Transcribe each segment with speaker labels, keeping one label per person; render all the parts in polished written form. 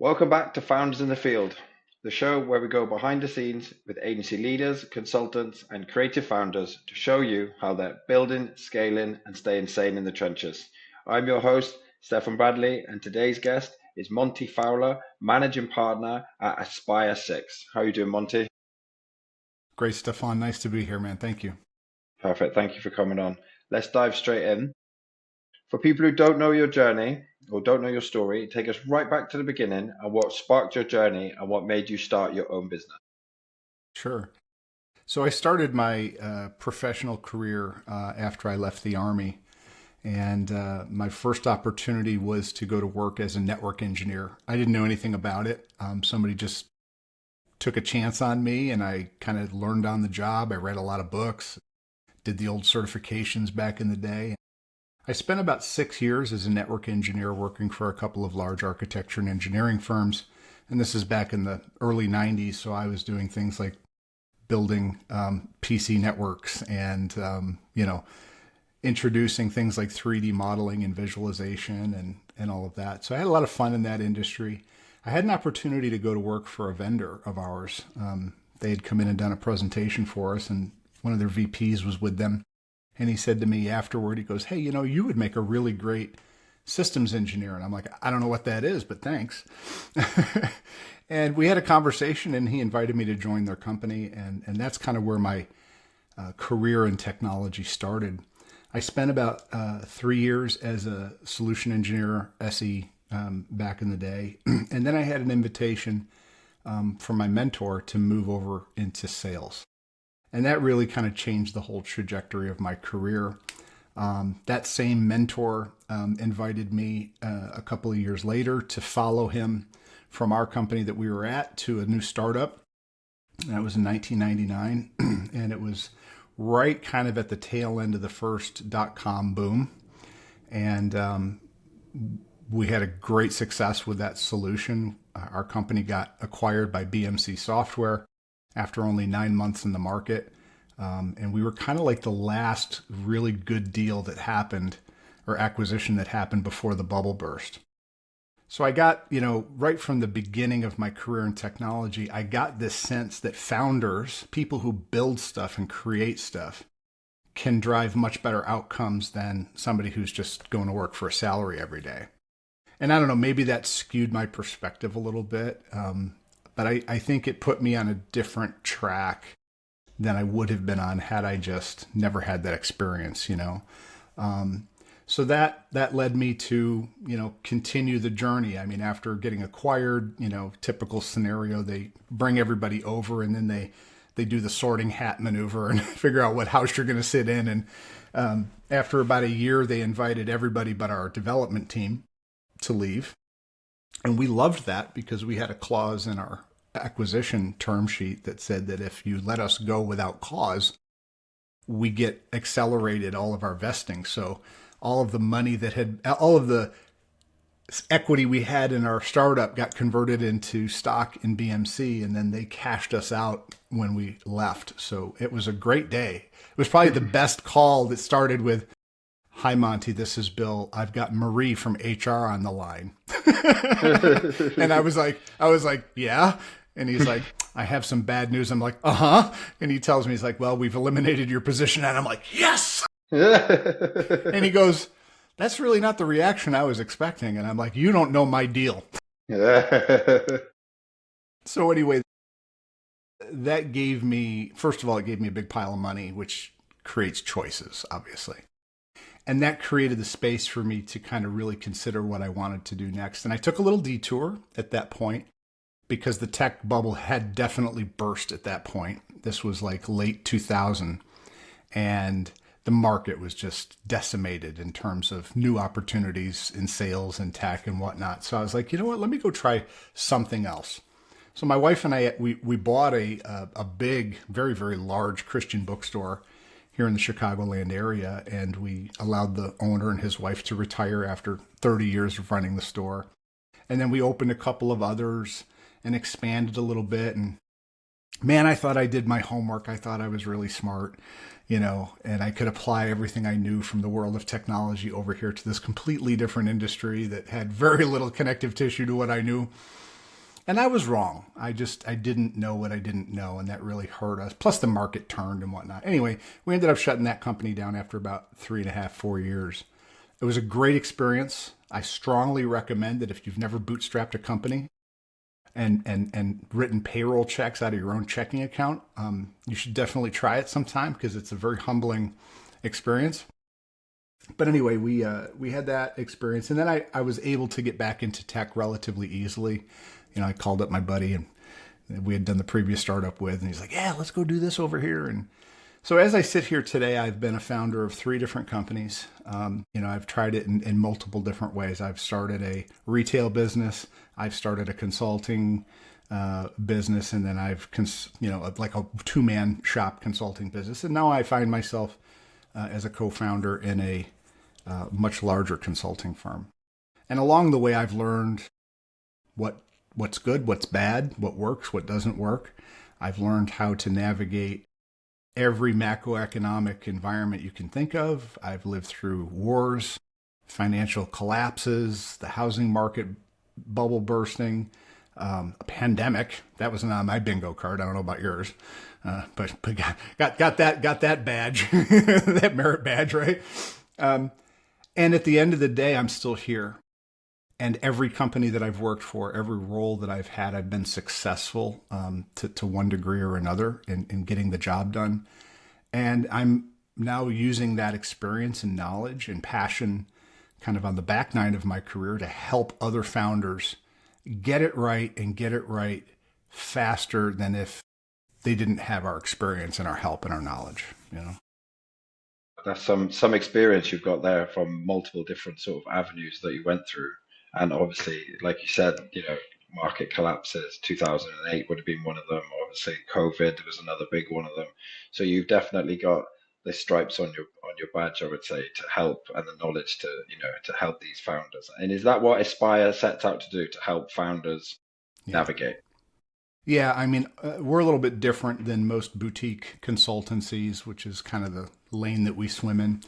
Speaker 1: Welcome back to Founders in the Field, the show where we go behind the scenes with agency leaders, consultants, and creative founders to show you how they're building, scaling, and staying sane in the trenches. I'm your host, Stefan Bradley, and today's guest is Monty Fowler, Managing Partner at Aspire 6. How are you doing, Monty?
Speaker 2: Great, Stefan. Nice to be here, man. Thank you.
Speaker 1: Perfect. Thank you for coming on. Let's dive straight in. For people who don't know your journey or don't know your story, take us right back to the beginning and what sparked your journey and what made you start your own business.
Speaker 2: Sure. So I started my professional career after I left the Army. And my first opportunity was to go to work as a network engineer. I didn't know anything about it. Somebody just took a chance on me, and I kind of learned on the job. I read a lot of books, did the old certifications back in the day. I spent about 6 years as a network engineer working for a couple of large architecture and engineering firms. And this is back in the early 90s. So I was doing things like building PC networks and, introducing things like 3D modeling and visualization and all of that. So I had a lot of fun in that industry. I had an opportunity to go to work for a vendor of ours. They had come in and done a presentation for us, and one of their VPs was with them. And he said to me afterward, he goes, "Hey, you would make a really great systems engineer." And I'm like, "I don't know what that is, but thanks." And we had a conversation, and he invited me to join their company. And that's kind of where my career in technology started. I spent about 3 years as a solution engineer, SE, back in the day. And then I had an invitation from my mentor to move over into sales. And that really kind of changed the whole trajectory of my career. That same mentor invited me a couple of years later to follow him from our company that we were at to a new startup. That was in 1999. And it was right kind of at the tail end of the first dot-com boom. And we had a great success with that solution. Our company got acquired by BMC Software after only 9 months in the market. And we were kind of like the last really good deal that happened, or acquisition that happened before the bubble burst. So I got, right from the beginning of my career in technology, I got this sense that founders, people who build stuff and create stuff, can drive much better outcomes than somebody who's just going to work for a salary every day. And I don't know, maybe that skewed my perspective a little bit. But I think it put me on a different track than I would have been on had I just never had that experience, So that led me to, continue the journey. I mean, after getting acquired, typical scenario, they bring everybody over and then they do the sorting hat maneuver and figure out what house you're going to sit in. And after about a year, they invited everybody but our development team to leave. And we loved that because we had a clause in our acquisition term sheet that said that if you let us go without cause, we get accelerated all of our vesting. So all of the money all of the equity we had in our startup got converted into stock in BMC, and then they cashed us out when we left. So it was a great day. It was probably the best call that started with, "Hi, Monty, this is Bill. I've got Marie from HR on the line." And I was like, "Yeah." And he's like, "I have some bad news." I'm like, "Uh-huh." And he tells me, he's like, "Well, we've eliminated your position." And I'm like, "Yes." And he goes, "That's really not the reaction I was expecting." And I'm like, "You don't know my deal." So anyway, that gave me, first of all, it gave me a big pile of money, which creates choices, obviously. And that created the space for me to kind of really consider what I wanted to do next. And I took a little detour at that point because the tech bubble had definitely burst at that point. This was like late 2000. And the market was just decimated in terms of new opportunities in sales and tech and whatnot. So I was like, you know what, let me go try something else. So my wife and I, we bought a big, very, very large Christian bookstore here in the Chicagoland area, and we allowed the owner and his wife to retire after 30 years of running the store. And then we opened a couple of others and expanded a little bit. And man, I thought I did my homework. I thought I was really smart, and I could apply everything I knew from the world of technology over here to this completely different industry that had very little connective tissue to what I knew. And I was wrong. I didn't know what I didn't know, and that really hurt us. Plus, the market turned and whatnot. Anyway, we ended up shutting that company down after about 3.5, 4 years. It was a great experience. I strongly recommend that if you've never bootstrapped a company and written payroll checks out of your own checking account, you should definitely try it sometime because it's a very humbling experience. But anyway, we had that experience, and then I was able to get back into tech relatively easily. I called up my buddy and we had done the previous startup with, and he's like, "Yeah, let's go do this over here." And so as I sit here today, I've been a founder of 3 different companies. I've tried it in multiple different ways. I've started a retail business. I've started a consulting business, and then I've like a 2-man shop consulting business. And now I find myself as a co-founder in a much larger consulting firm. And along the way, I've learned what's good, what's bad, what works, what doesn't work. I've learned how to navigate every macroeconomic environment you can think of. I've lived through wars, financial collapses, the housing market bubble bursting, a pandemic. That wasn't on my bingo card. I don't know about yours, but got that badge, that merit badge, right? And at the end of the day, I'm still here. And every company that I've worked for, every role that I've had, I've been successful to one degree or another in getting the job done. And I'm now using that experience and knowledge and passion kind of on the back nine of my career to help other founders get it right and get it right faster than if they didn't have our experience and our help and our knowledge,
Speaker 1: That's some experience you've got there from multiple different sort of avenues that you went through. And obviously, like you said, market collapses, 2008 would have been one of them. Obviously, COVID was another big one of them. So you've definitely got the stripes on your badge, I would say, to help, and the knowledge to help these founders. And is that what Aspire sets out to do, to help founders navigate?
Speaker 2: Yeah, I mean, we're a little bit different than most boutique consultancies, which is kind of the lane that we swim in.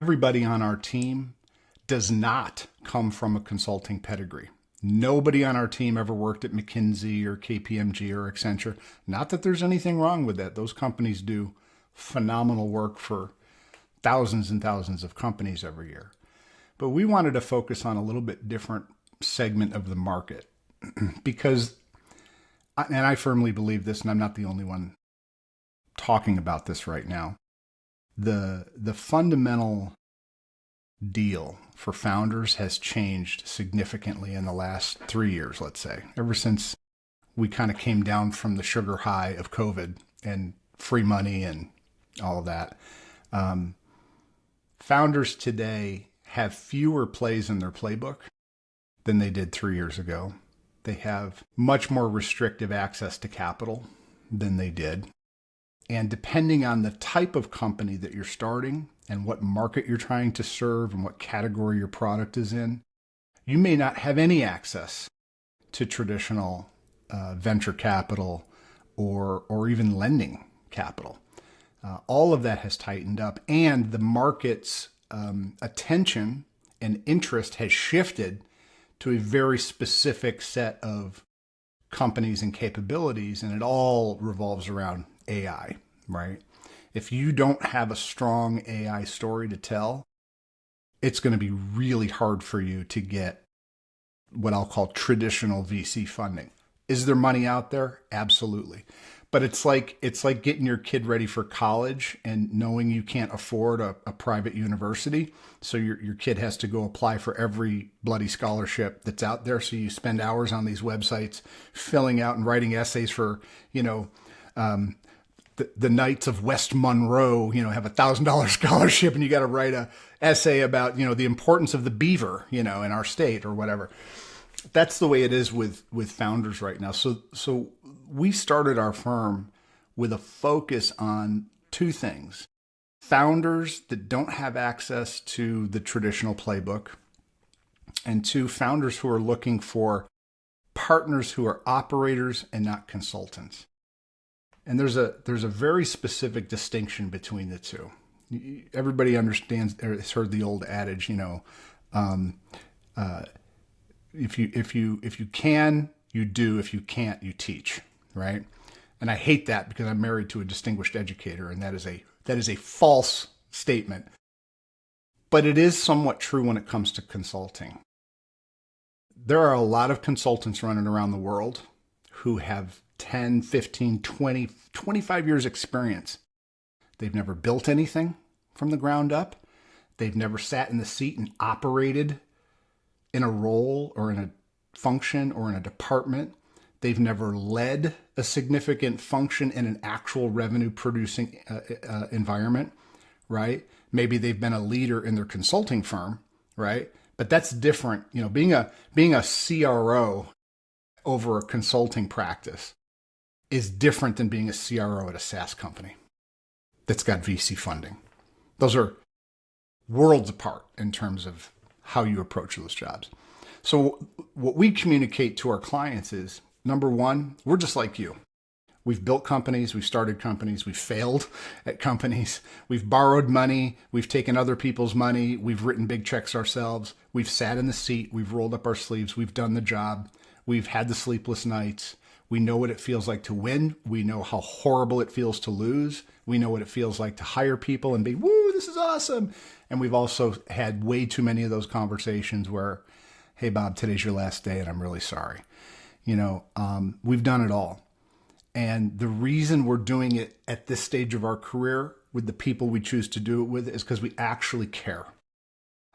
Speaker 2: Everybody on our team does not come from a consulting pedigree. Nobody on our team ever worked at McKinsey or KPMG or Accenture. Not that there's anything wrong with that. Those companies do phenomenal work for thousands and thousands of companies every year. But we wanted to focus on a little bit different segment of the market because, and I firmly believe this, and I'm not the only one talking about this right now, the fundamental deal for founders has changed significantly in the last 3 years, let's say, ever since we kind of came down from the sugar high of COVID and free money and all of that. Founders today have fewer plays in their playbook than they did 3 years ago. They have much more restrictive access to capital than they did. And depending on the type of company that you're starting and what market you're trying to serve and what category your product is in, you may not have any access to traditional venture capital or even lending capital. All of that has tightened up, and the market's attention and interest has shifted to a very specific set of companies and capabilities, and it all revolves around AI, right? If you don't have a strong AI story to tell, it's going to be really hard for you to get what I'll call traditional VC funding. Is there money out there? Absolutely. But it's like getting your kid ready for college and knowing you can't afford a private university. So your kid has to go apply for every bloody scholarship that's out there. So you spend hours on these websites filling out and writing essays for, the Knights of West Monroe, have $1,000 scholarship, and you got to write a essay about, the importance of the beaver, in our state or whatever. That's the way it is with founders right now. So we started our firm with a focus on 2 things: founders that don't have access to the traditional playbook, and 2, founders who are looking for partners who are operators and not consultants. And there's a very specific distinction between the 2. Everybody understands or has heard the old adage, if you can, you do. If you can't, you teach, right? And I hate that because I'm married to a distinguished educator, and that is a false statement. But it is somewhat true when it comes to consulting. There are a lot of consultants running around the world who have 10, 15, 20, 25 years experience. They've never built anything from the ground up. They've never sat in the seat and operated in a role or in a function or in a department. They've never led a significant function in an actual revenue producing environment, right? Maybe they've been a leader in their consulting firm, right? But that's different. You know, being a CRO over a consulting practice is different than being a CRO at a SaaS company that's got VC funding. Those are worlds apart in terms of how you approach those jobs. So what we communicate to our clients is, number one, we're just like you. We've built companies, we've started companies, we've failed at companies, we've borrowed money, we've taken other people's money, we've written big checks ourselves, we've sat in the seat, we've rolled up our sleeves, we've done the job, we've had the sleepless nights. We know what it feels like to win. We know how horrible it feels to lose. We know what it feels like to hire people and be, woo, this is awesome. And we've also had way too many of those conversations where, hey, Bob, today's your last day and I'm really sorry. You know, we've done it all. And the reason we're doing it at this stage of our career with the people we choose to do it with is because we actually care.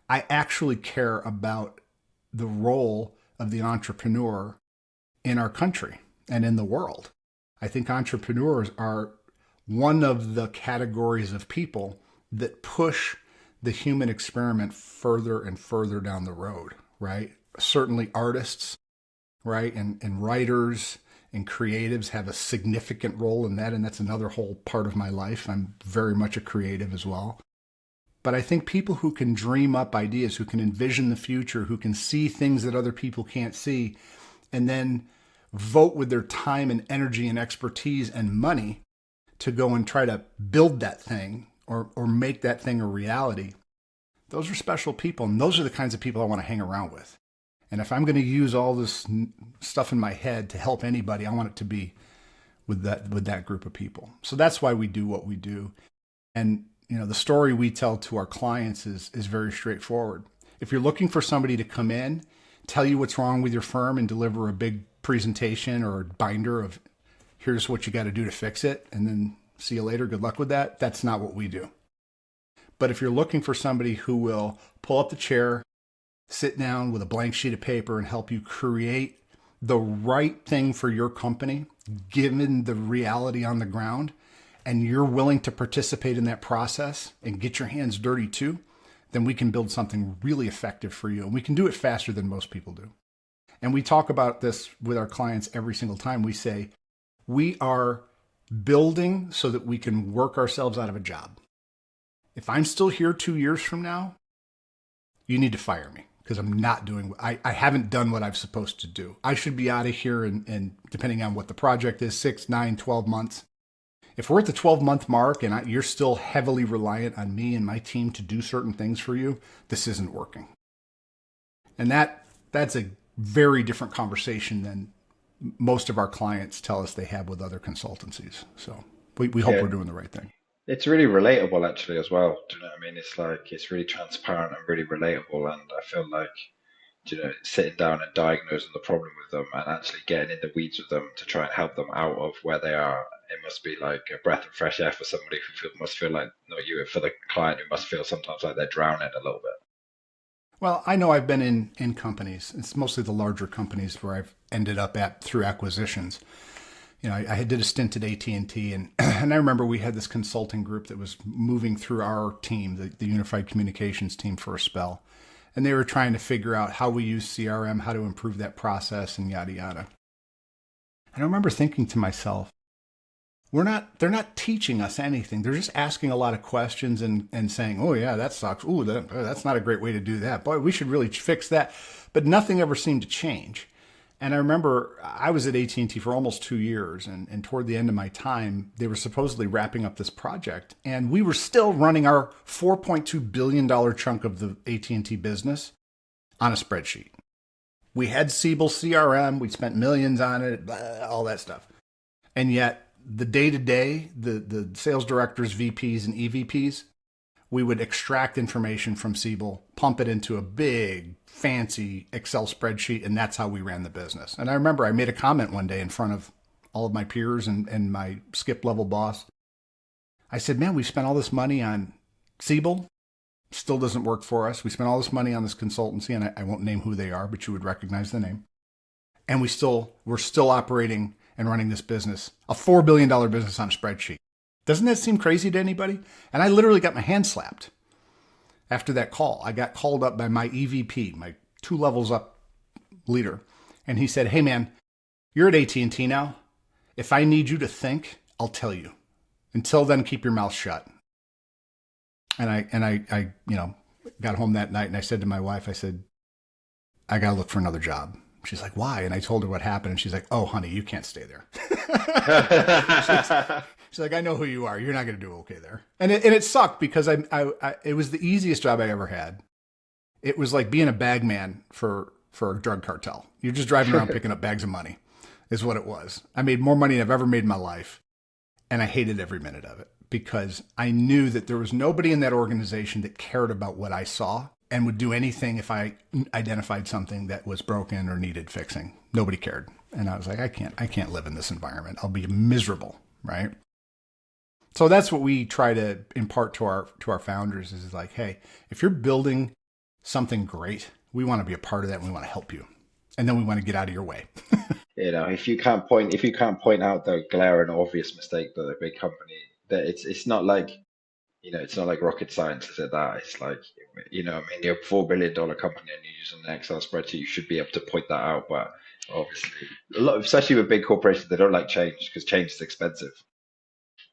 Speaker 2: I actually care about the role of the entrepreneur in our country and in the world. I think entrepreneurs are one of the categories of people that push the human experiment further and further down the road, right? Certainly artists, right? And writers and creatives have a significant role in that. And that's another whole part of my life. I'm very much a creative as well. But I think people who can dream up ideas, who can envision the future, who can see things that other people can't see, and then vote with their time and energy and expertise and money to go and try to build that thing or make that thing a reality. Those are special people. And those are the kinds of people I want to hang around with. And if I'm going to use all this stuff in my head to help anybody, I want it to be with that group of people. So that's why we do what we do. And you know, the story we tell to our clients is very straightforward. If you're looking for somebody to come in, tell you what's wrong with your firm and deliver a big presentation or a binder of here's what you got to do to fix it, and then see you later, good luck with that, that's not what we do. But if you're looking for somebody who will pull up the chair, sit down with a blank sheet of paper and help you create the right thing for your company, given the reality on the ground, and you're willing to participate in that process and get your hands dirty too, then we can build something really effective for you. And we can do it faster than most people do. And we talk about this with our clients every single time. We say, we are building so that we can work ourselves out of a job. If I'm still here 2 years from now, you need to fire me because I'm not doing, I haven't done what I'm supposed to do. I should be out of here and depending on what the project is, 6, 9, 12 months. If we're at the 12-month mark and you're still heavily reliant on me and my team to do certain things for you, this isn't working. And that's a very different conversation than most of our clients tell us they have with other consultancies. So we hope
Speaker 1: Yeah,
Speaker 2: we're doing the right thing.
Speaker 1: it's really relatable actually as well. Do you know what I mean? It's like it's really transparent and really relatable, and I feel like sitting down and diagnosing the problem with them and actually getting in the weeds with them to try and help them out of where they are. It must be like a breath of fresh air for somebody must feel like, not you, for the client who must feel sometimes like they're drowning a little bit.
Speaker 2: Well, I know I've been in companies. It's mostly the larger companies where I've ended up at through acquisitions. You know, I did a stint at AT&T, and and I remember we had this consulting group that was moving through our team, the Unified Communications team, for a spell. And they were trying to figure out how we use CRM, how to improve that process, and yada, yada. And I remember thinking to myself, they're not teaching us anything. They're just asking a lot of questions and saying, oh yeah, that sucks. Ooh, that's not a great way to do that. Boy, we should really fix that. But nothing ever seemed to change. And I remember I was at AT&T for almost 2 years. And toward the end of my time, they were supposedly wrapping up this project. And we were still running our $4.2 billion chunk of the AT&T business on a spreadsheet. We had Siebel CRM. We spent millions on it, blah, all that stuff. And yet the day to day, the sales directors, VPs, and EVPs, we would extract information from Siebel, pump it into a big, fancy Excel spreadsheet, and that's how we ran the business. And I remember I made a comment one day in front of all of my peers and my skip level boss. I said, man, we spent all this money on Siebel, still doesn't work for us. We spent all this money on this consultancy, and I won't name who they are, but you would recognize the name. And we're still operating and running this business, a $4 billion business on a spreadsheet. Doesn't that seem crazy to anybody? And I literally got my hand slapped after that call. I got called up by my EVP, my 2 levels up leader. And he said, hey man, you're at AT&T now. If I need you to think, I'll tell you. Until then, keep your mouth shut. And I got home that night and I said to my wife, I said, I got to look for another job. She's like, why? And I told her what happened. And she's like, oh, honey, you can't stay there. she's like, I know who you are. You're not going to do okay there. And it sucked because it was the easiest job I ever had. It was like being a bag man for a drug cartel. You're just driving around picking up bags of money is what it was. I made more money than I've ever made in my life. And I hated every minute of it because I knew that there was nobody in that organization that cared about what I saw and would do anything if I identified something that was broken or needed fixing. Nobody cared. And I was like, I can't live in this environment. I'll be miserable, right? So that's what we try to impart to our founders is like, hey, if you're building something great, we want to be a part of that and we want to help you. And then we want to get out of your way.
Speaker 1: If you can't point out the glaring obvious mistake that a big company that it's not like it's not like rocket science, is it? That it's like I mean, you're a $4 billion company and you're using an Excel spreadsheet, you should be able to point that out. But obviously, especially with big corporations, they don't like change because change is expensive.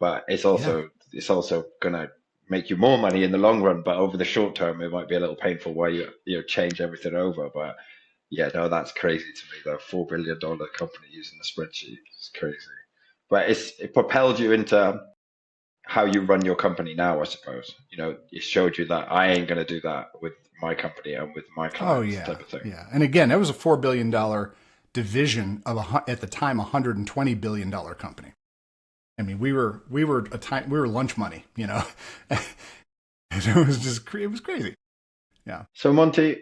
Speaker 1: But it's also gonna make you more money in the long run. But over the short term, it might be a little painful where you change everything over. But yeah, no, that's crazy to me. The $4 billion company using a spreadsheet is crazy. But it propelled you into how you run your company now, I suppose. It showed you that I ain't going to do that with my company and with my clients, type of thing.
Speaker 2: Yeah. And again, that was a $4 billion division of at the time $120 billion company. I mean, we were lunch money, it was crazy. Yeah.
Speaker 1: So Monty,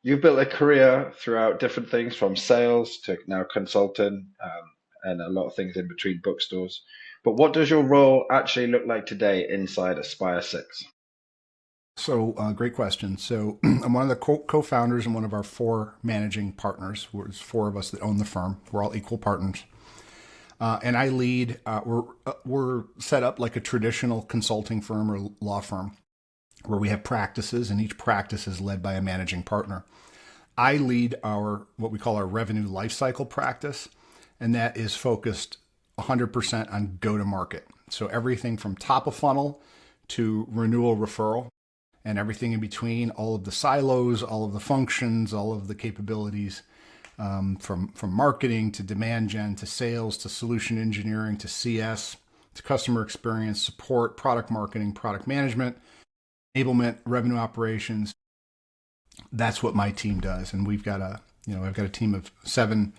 Speaker 1: you've built a career throughout different things from sales to now consulting, and a lot of things in between bookstores. But what does your role actually look like today inside Aspire 6?
Speaker 2: So great question. So I'm one of the co-founders and one of our 4 managing partners. There's 4 of us that own the firm. We're all equal partners. And I lead, we're set up like a traditional consulting firm or law firm where we have practices and each practice is led by a managing partner. I lead what we call our revenue lifecycle practice, and that is focused 100% on go-to-market. So everything from top of funnel to renewal referral and everything in between, all of the silos, all of the functions, all of the capabilities, from marketing to demand gen to sales to solution engineering to CS to customer experience, support, product marketing, product management, enablement, revenue operations. That's what my team does. And I've got a team of 7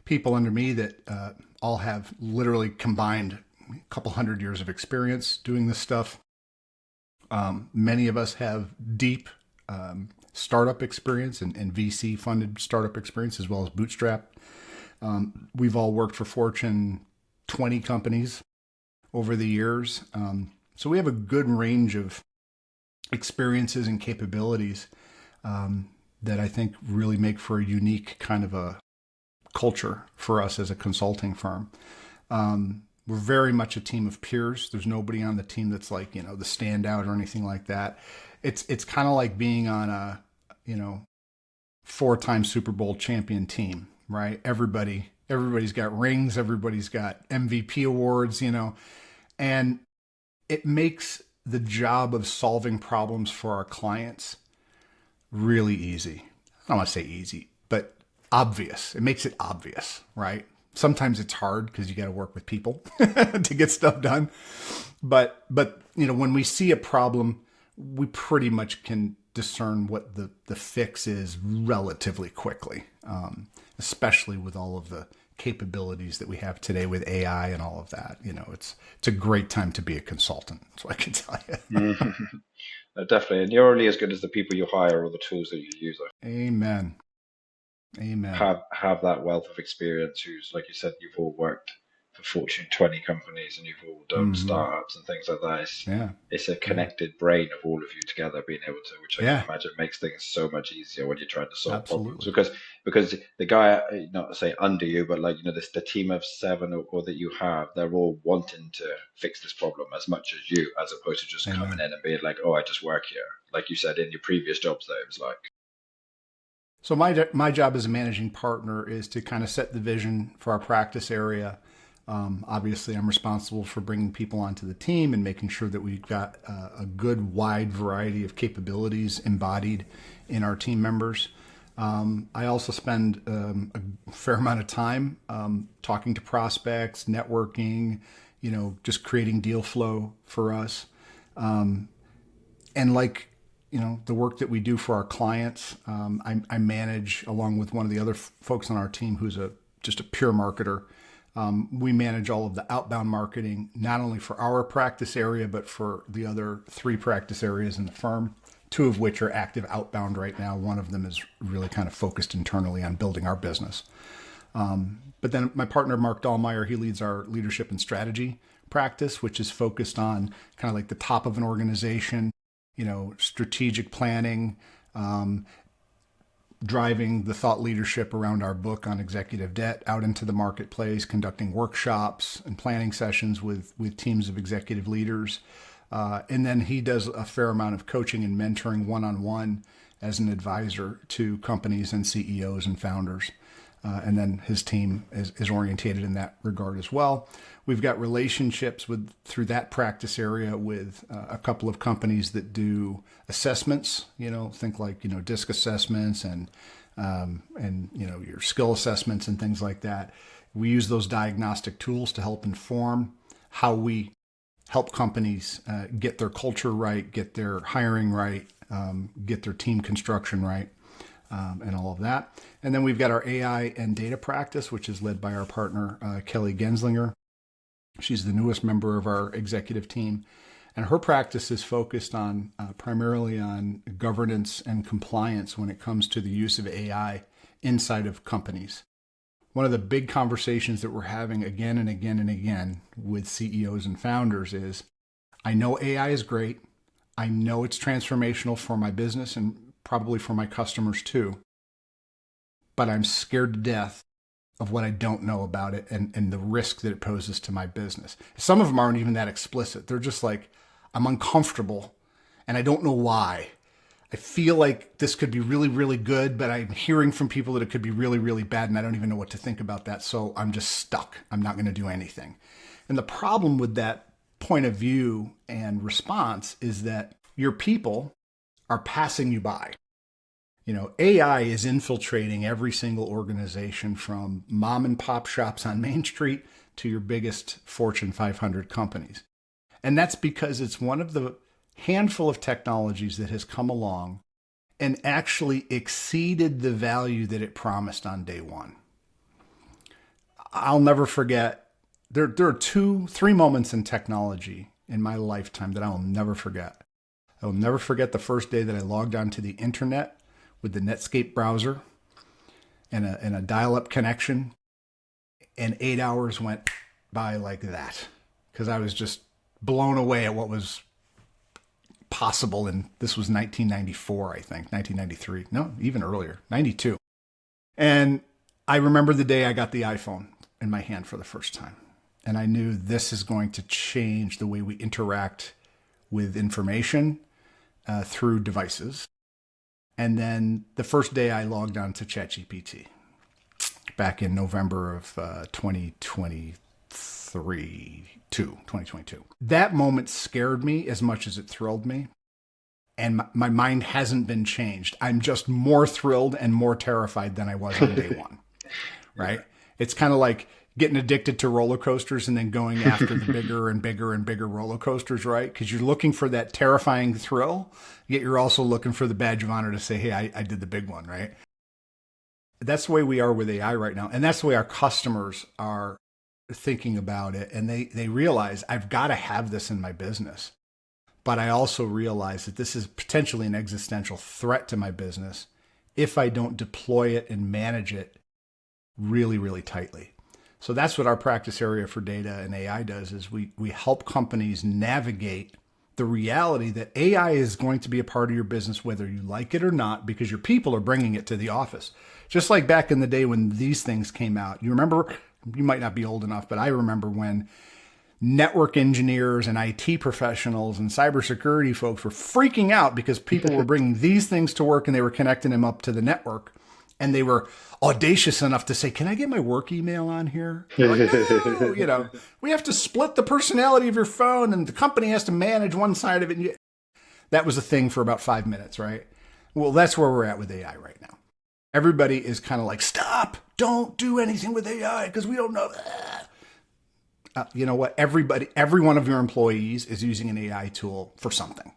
Speaker 2: people under me that all have literally combined a couple hundred years of experience doing this stuff. Many of us have deep startup experience and VC funded startup experience as well as bootstrap. We've all worked for Fortune 20 companies over the years. So we have a good range of experiences and capabilities that I think really make for a unique kind of a culture for us as a consulting firm. We're very much a team of peers. There's nobody on the team that's like, the standout or anything like that. It's kind of like being on a, 4-time Super Bowl champion team, right? Everybody's got rings. Everybody's got MVP awards, and it makes the job of solving problems for our clients really easy. I don't want to say easy, but obvious. It makes it obvious, right? Sometimes it's hard because you got to work with people to get stuff done. But when we see a problem, we pretty much can discern what the fix is relatively quickly, especially with all of the capabilities that we have today with AI and all of that. It's a great time to be a consultant, so I can tell you.
Speaker 1: Definitely. And you're only as good as the people you hire or the tools that you use.
Speaker 2: Amen. Amen.
Speaker 1: Have that wealth of experience who's, like you said, you've all worked for Fortune 20 companies and you've all done
Speaker 2: Mm-hmm.
Speaker 1: startups and things like that.
Speaker 2: Yeah.
Speaker 1: It's a
Speaker 2: Yeah.
Speaker 1: connected brain of all of you together being able to, which I can
Speaker 2: Yeah.
Speaker 1: imagine makes things so much easier when you're trying to solve problems.
Speaker 2: Absolutely.
Speaker 1: Because the guy, not to say under you, but like, the team of seven or that you have, they're all wanting to fix this problem as much as you, as opposed to just coming
Speaker 2: Amen.
Speaker 1: in and being like, oh, I just work here. Like you said in your previous jobs, though, it was like,
Speaker 2: So my job as a managing partner is to kind of set the vision for our practice area. Obviously, I'm responsible for bringing people onto the team and making sure that we've got a good wide variety of capabilities embodied in our team members. I also spend a fair amount of time talking to prospects, networking, just creating deal flow for us. And like, the work that we do for our clients, I manage along with one of the other folks on our team who's just a pure marketer. We manage all of the outbound marketing, not only for our practice area, but for the other 3 practice areas in the firm, 2 of which are active outbound right now. One of them is really kind of focused internally on building our business. But then my partner, Mark Dahlmeyer, he leads our leadership and strategy practice, which is focused on kind of like the top of an organization, strategic planning, driving the thought leadership around our book on executive debt out into the marketplace, conducting workshops and planning sessions with teams of executive leaders. And then he does a fair amount of coaching and mentoring one-on-one as an advisor to companies and CEOs and founders. And then his team is orientated in that regard as well. We've got relationships through that practice area with a couple of companies that do assessments. Think like DISC assessments and your skill assessments and things like that. We use those diagnostic tools to help inform how we help companies get their culture right, get their hiring right, get their team construction right. And all of that. And then we've got our AI and data practice, which is led by our partner, Kelly Genslinger. She's the newest member of our executive team. And her practice is focused on primarily on governance and compliance when it comes to the use of AI inside of companies. One of the big conversations that we're having again and again and again with CEOs and founders is, I know AI is great. I know it's transformational for my business and probably for my customers too. But I'm scared to death of what I don't know about it and the risk that it poses to my business. Some of them aren't even that explicit. They're just like, I'm uncomfortable and I don't know why. I feel like this could be really, really good, but I'm hearing from people that it could be really, really bad and I don't even know what to think about that. So I'm just stuck. I'm not going to do anything. And the problem with that point of view and response is that your people are passing you by. AI is infiltrating every single organization from mom and pop shops on Main Street to your biggest Fortune 500 companies. And that's because it's one of the handful of technologies that has come along and actually exceeded the value that it promised on day one. I'll never forget, there are 2-3 moments in technology in my lifetime that I will never forget. I will never forget the first day that I logged onto the internet with the Netscape browser and a dial-up connection, and 8 hours went by like that because I was just blown away at what was possible. And this was 1994, I think, 1993. No, even earlier, 92. And I remember the day I got the iPhone in my hand for the first time. And I knew this is going to change the way we interact with information through devices. And then the first day I logged on to ChatGPT back in November of 2022. That moment scared me as much as it thrilled me. And my mind hasn't been changed. I'm just more thrilled and more terrified than I was on day one, right? It's kind of like, getting addicted to roller coasters and then going after the bigger and bigger and bigger roller coasters, right? Because you're looking for that terrifying thrill, yet you're also looking for the badge of honor to say, hey, I did the big one, right? That's the way we are with AI right now. And that's the way our customers are thinking about it. And they realize I've got to have this in my business. But I also realize that this is potentially an existential threat to my business if I don't deploy it and manage it really, really tightly. So that's what our practice area for data and AI does, is we help companies navigate the reality that AI is going to be a part of your business, whether you like it or not, because your people are bringing it to the office. Just like back in the day when these things came out. You remember, you might not be old enough, but I remember when network engineers and IT professionals and cybersecurity folks were freaking out because people were bringing these things to work and they were connecting them up to the network. And they were audacious enough to say, can I get my work email on here? Like, no, we have to split the personality of your phone and the company has to manage one side of it. That was a thing for about 5 minutes, right? Well, that's where we're at with AI right now. Everybody is kind of like, stop, don't do anything with AI because we don't know. You know what? Every one of your employees is using an AI tool for something.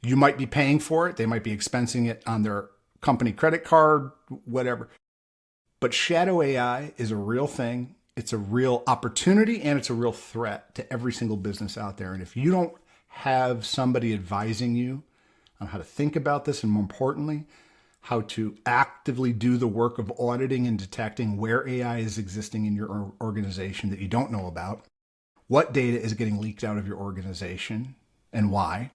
Speaker 2: You might be paying for it. They might be expensing it on their company credit card, whatever. But shadow AI is a real thing. It's a real opportunity and it's a real threat to every single business out there. And if you don't have somebody advising you on how to think about this, and more importantly, how to actively do the work of auditing and detecting where AI is existing in your organization that you don't know about, what data is getting leaked out of your organization and why,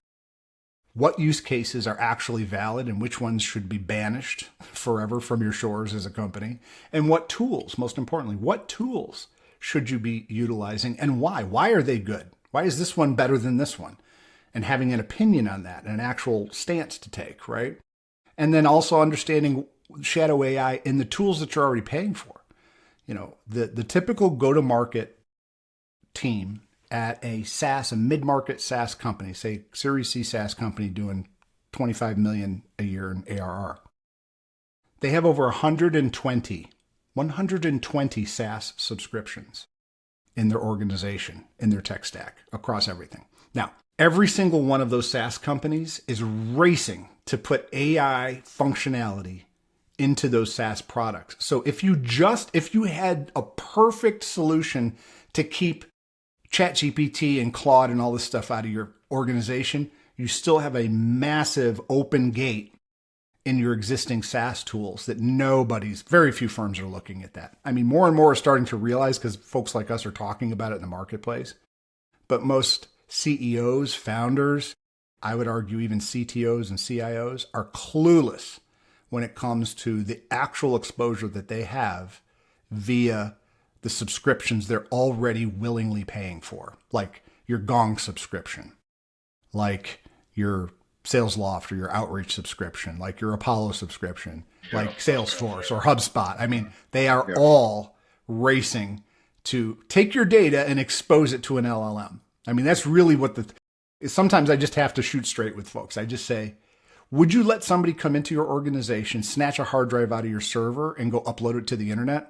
Speaker 2: what use cases are actually valid and which ones should be banished forever from your shores as a company, and what tools, most importantly, what tools should you be utilizing and why? Why are they good? Why is this one better than this one? And having an opinion on that, an actual stance to take, right? And then also understanding shadow AI in the tools that you're already paying for. You know, the typical go-to-market team at a mid-market SaaS company, say Series C SaaS company doing $25 million a year in ARR. They have over 120 SaaS subscriptions in their organization, in their tech stack, across everything. Now, every single one of those SaaS companies is racing to put AI functionality into those SaaS products. So if you had a perfect solution to keep ChatGPT and Claude and all this stuff out of your organization, you still have a massive open gate in your existing SaaS tools that very few firms are looking at that. I mean, more and more are starting to realize because folks like us are talking about it in the marketplace. But most CEOs, founders, I would argue even CTOs and CIOs are clueless when it comes to the actual exposure that they have via the subscriptions they're already willingly paying for, like your Gong subscription, like your SalesLoft or your Outreach subscription, like your Apollo subscription, like Salesforce or HubSpot. I mean, they are all racing to take your data and expose it to an LLM. I mean, that's really what sometimes I just have to shoot straight with folks. I just say, would you let somebody come into your organization, snatch a hard drive out of your server and go upload it to the internet?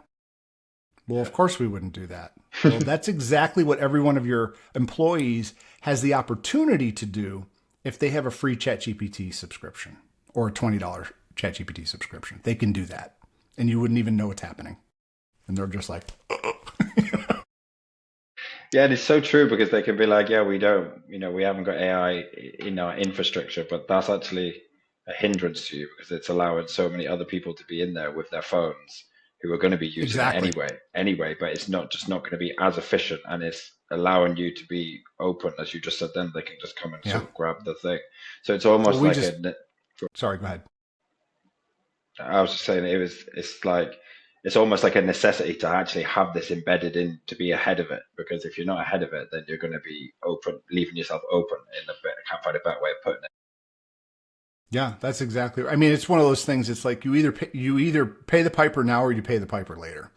Speaker 2: Well, of course we wouldn't do that. Well, that's exactly what every one of your employees has the opportunity to do if they have a free ChatGPT subscription or a $20 ChatGPT subscription. They can do that. And you wouldn't even know what's happening. And they're just like,
Speaker 1: Yeah, and it's so true because they can be like, yeah, we haven't got AI in our infrastructure, but that's actually a hindrance to you because it's allowing so many other people to be in there with their phones who are going to be using it anyway, but it's not going to be as efficient, and it's allowing you to be open, as you just said. Then they can just come and sort of grab the thing. So it's almost
Speaker 2: sorry, go ahead.
Speaker 1: I was just saying it's almost like a necessity to actually have this embedded in to be ahead of it, because if you're not ahead of it, then you're going to be leaving yourself open I can't find a better way of putting it.
Speaker 2: Yeah, that's exactly. I mean, it's one of those things. It's like you either pay the piper now or you pay the piper later,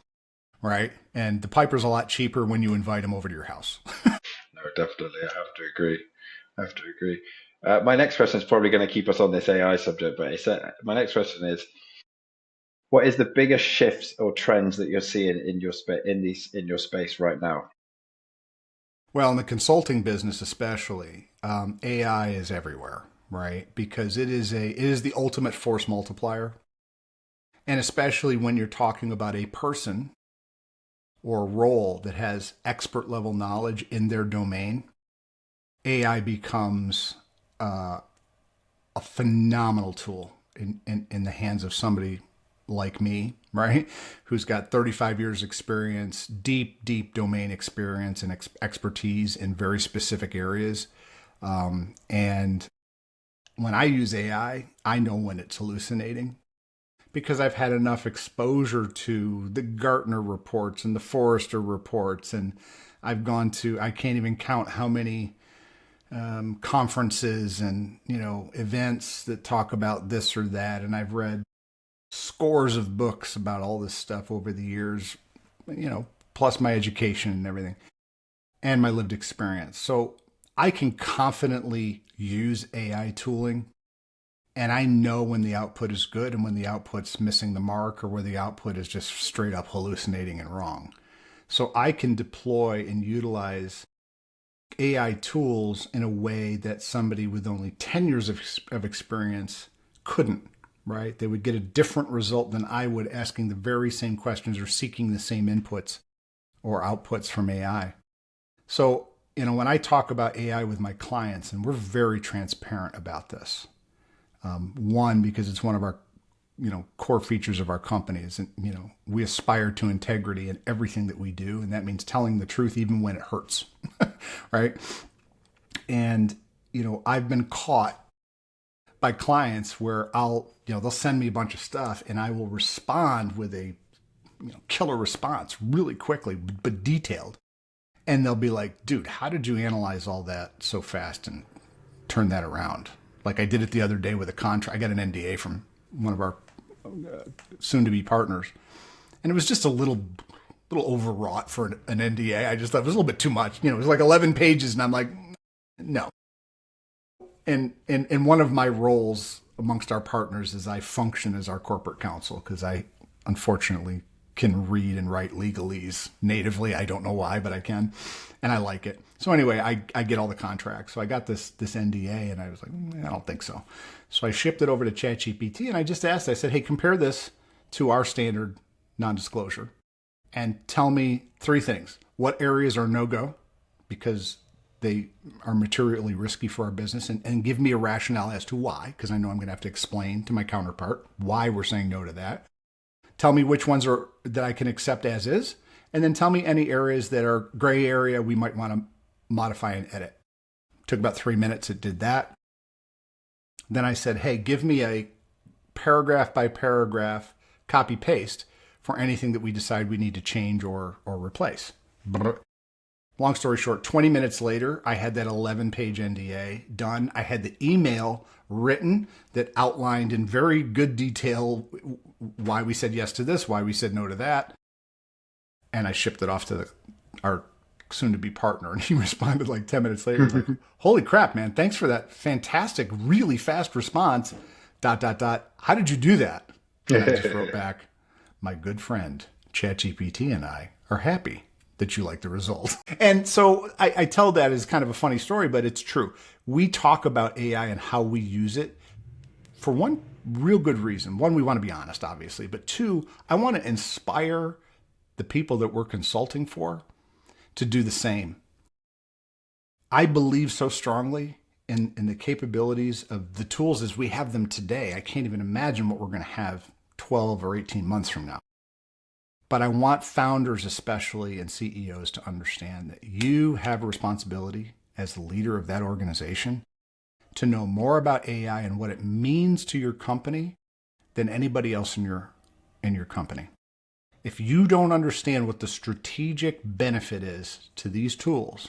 Speaker 2: right? And the piper's a lot cheaper when you invite them over to your house.
Speaker 1: No, definitely, I have to agree. My next question is probably going to keep us on this AI subject, but my next question is: What is the biggest shifts or trends that you're seeing in your in your space right now?
Speaker 2: Well, in the consulting business, especially, AI is everywhere, right? Because it is the ultimate force multiplier, and especially when you're talking about a person or a role that has expert level knowledge in their domain, AI becomes a phenomenal tool in the hands of somebody like me, right? Who's got 35 years experience, deep domain experience and expertise in very specific areas. And when I use AI, I know when it's hallucinating because I've had enough exposure to the Gartner reports and the Forrester reports. And I've gone to, I can't even count how many conferences and events that talk about this or that, and I've read scores of books about all this stuff over the years, plus my education and everything, and my lived experience. So I can confidently use AI tooling, and I know when the output is good and when the output's missing the mark or where the output is just straight up hallucinating and wrong. So I can deploy and utilize AI tools in a way that somebody with only 10 years of experience couldn't, right? They would get a different result than I would asking the very same questions or seeking the same inputs or outputs from AI. So, when I talk about AI with my clients, and we're very transparent about this, one, because it's one of our core features of our companies, and we aspire to integrity in everything that we do, and that means telling the truth even when it hurts. Right? And I've been caught by clients where they'll send me a bunch of stuff and I will respond with a killer response really quickly but detailed, and they'll be like, dude, how did you analyze all that so fast and turn that around? Like I did it the other day with a contract. I got an NDA from one of our soon-to-be partners, and it was just a little overwrought for an NDA. I just thought it was a little bit too much. It was like 11 pages, and I'm like, no. And one of my roles amongst our partners is I function as our corporate counsel because I unfortunately can read and write legalese natively. I don't know why, but I can, and I like it. So anyway, I get all the contracts. So I got this NDA, and I was like, I don't think so. So I shipped it over to ChatGPT, and I just asked, I said, hey, compare this to our standard non-disclosure and tell me three things. What areas are no-go because they are materially risky for our business, and give me a rationale as to why, because I know I'm going to have to explain to my counterpart why we're saying no to that. Tell me which ones are that I can accept as is, and then tell me any areas that are gray area we might want to modify and edit. Took about 3 minutes. It did that. Then I said, hey, give me a paragraph by paragraph copy paste for anything that we decide we need to change or replace. Long story short, 20 minutes later, I had that 11-page NDA done. I had the email written that outlined in very good detail why we said yes to this, why we said no to that. And I shipped it off to our soon-to-be partner, and he responded like 10 minutes later, like, holy crap, man, thanks for that fantastic, really fast response, ... How did you do that? And I just wrote back, my good friend, ChatGPT and I are happy that you like the result. And so I tell that as kind of a funny story, but it's true. We talk about AI and how we use it for one real good reason. One, we want to be honest, obviously, but two, I want to inspire the people that we're consulting for to do the same. I believe so strongly in the capabilities of the tools as we have them today. I can't even imagine what we're going to have 12 or 18 months from now. But I want founders especially and CEOs to understand that you have a responsibility as the leader of that organization to know more about AI and what it means to your company than anybody else in your company. If you don't understand what the strategic benefit is to these tools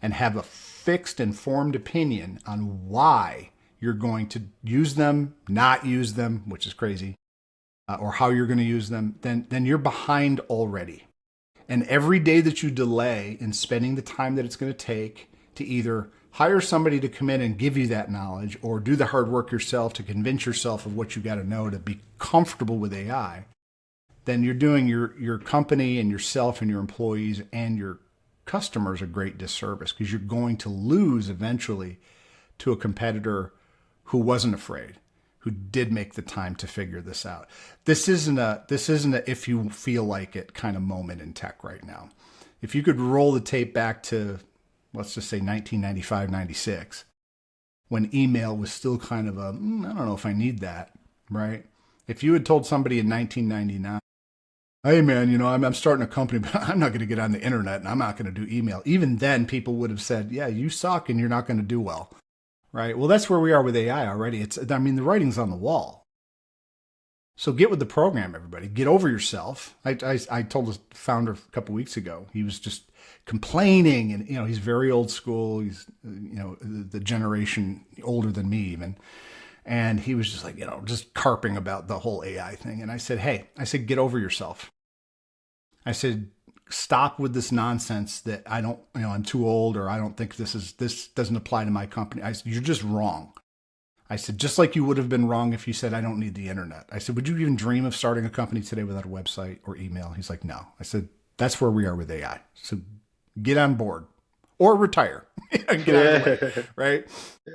Speaker 2: and have a fixed, informed opinion on why you're going to use them, not use them, which is crazy, or how you're going to use them, then you're behind already. And every day that you delay in spending the time that it's going to take to either hire somebody to come in and give you that knowledge or do the hard work yourself to convince yourself of what you got to know to be comfortable with AI, then you're doing your company and yourself and your employees and your customers a great disservice, because you're going to lose eventually to a competitor who wasn't afraid, who did make the time to figure this out. This isn't a if you feel like it kind of moment in tech right now. If you could roll the tape back to, let's just say 1995, 96, when email was still kind of I don't know if I need that, right? If you had told somebody in 1999, hey man, I'm starting a company, but I'm not going to get on the internet and I'm not going to do email. Even then, people would have said, yeah, you suck and you're not going to do well, right? Well, that's where we are with AI already. The writing's on the wall. So get with the program, everybody. Get over yourself. I told the founder a couple of weeks ago, he was just complaining, and he's very old school. He's the generation older than me even. And he was just like, just carping about the whole AI thing. And I said, get over yourself. I said, stop with this nonsense that I don't, I'm too old, or I don't think this doesn't apply to my company. I said, you're just wrong. I said, just like you would have been wrong if you said, I don't need the internet. I said, would you even dream of starting a company today without a website or email? He's like, no. I said, that's where we are with AI. So get on board or retire. Get out of the way, right?
Speaker 1: Yeah.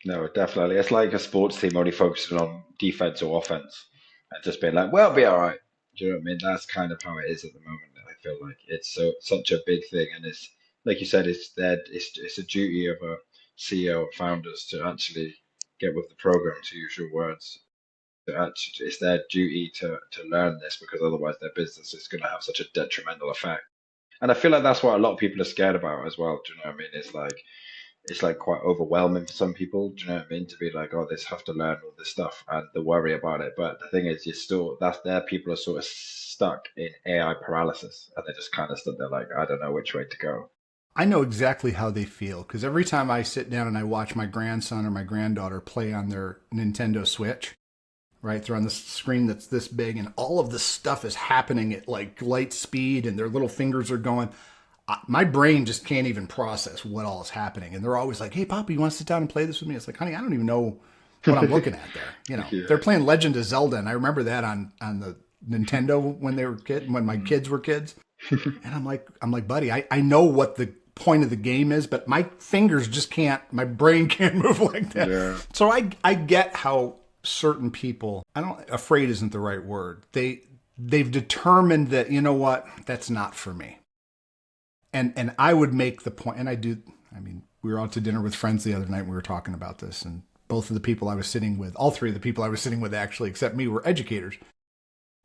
Speaker 1: No, definitely. It's like a sports team only focusing on defense or offense and just being like, well, it'll be all right. Do you know what I mean? That's kind of how it is at the moment. I feel like it's such a big thing, and it's like you said, it's a duty of a CEO and founders to actually get with the program, to use your words. It's their duty to learn this, because otherwise their business is going to have such a detrimental effect. And I feel like that's what a lot of people are scared about as well. Do you know what I mean? It's like quite overwhelming for some people. Do you know what I mean? To be like, oh, they have to learn all this stuff and the worry about it. But the thing is, that's there. People are sort of stuck in AI paralysis, and they just kind of stood there like, I don't know which way to go.
Speaker 2: I know exactly how they feel, because every time I sit down and I watch my grandson or my granddaughter play on their Nintendo Switch, right? They're on the screen that's this big, and all of this stuff is happening at like light speed, and their little fingers are going. My brain just can't even process what all is happening. And they're always like, hey, Papa, you want to sit down and play this with me? It's like, honey, I don't even know what I'm looking at there.
Speaker 1: Yeah.
Speaker 2: They're playing Legend of Zelda, and I remember that on the Nintendo when my kids were kids. And I'm like, buddy, I know what the point of the game is, but my fingers just can't, my brain can't move like that.
Speaker 1: Yeah.
Speaker 2: So I get how certain people, afraid isn't the right word. They've determined that, you know what, that's not for me. And I would make the point, and we were out to dinner with friends the other night and we were talking about this, and both of the people I was sitting with, all three of the people I was sitting with actually, except me, were educators.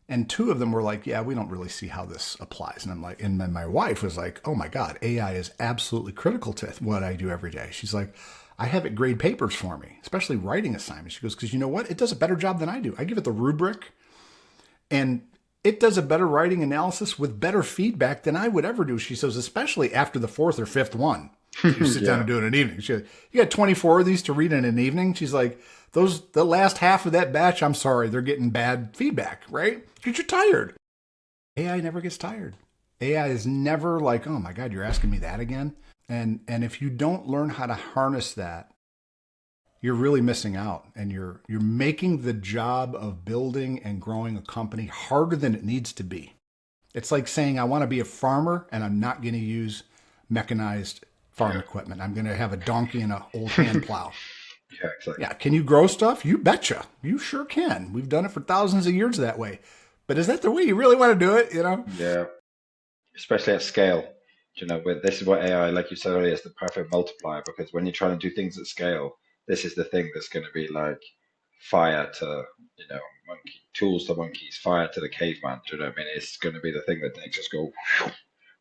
Speaker 2: And two of them were like, yeah, we don't really see how this applies. And I'm like, and then my wife was like, oh my God, AI is absolutely critical to what I do every day. She's like, I have it grade papers for me, especially writing assignments. She goes, because you know what? It does a better job than I do. I give it the rubric, and it does a better writing analysis with better feedback than I would ever do. She says, especially after the fourth or fifth one. You sit down and do it in an evening. She goes, you got 24 of these to read in an evening? She's like, the last half of that batch, I'm sorry, they're getting bad feedback, right? Because you're tired. AI never gets tired. AI is never like, oh my God, you're asking me that again? And if you don't learn how to harness that, you're really missing out, and you're making the job of building and growing a company harder than it needs to be. It's like saying, I want to be a farmer and I'm not going to use mechanized farm equipment. I'm going to have a donkey and an old hand plow.
Speaker 1: Yeah, exactly.
Speaker 2: Yeah, can you grow stuff? You betcha. You sure can. We've done it for thousands of years that way. But is that the way you really want to do it,
Speaker 1: Yeah, especially at scale. This is what AI, like you said earlier, is the perfect multiplier, because when you're trying to do things at scale, this is the thing that's going to be like fire to, tools to monkeys, fire to the caveman. Do you know what I mean? It's going to be the thing that they just go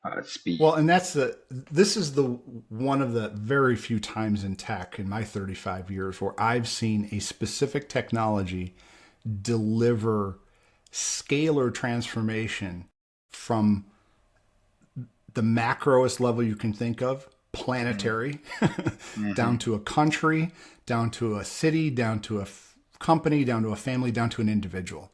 Speaker 1: at speed.
Speaker 2: Well, and this is the one of the very few times in tech in my 35 years where I've seen a specific technology deliver scalar transformation from the macroest level you can think of, planetary, down to a country, down to a city, down to a company, down to a family, down to an individual.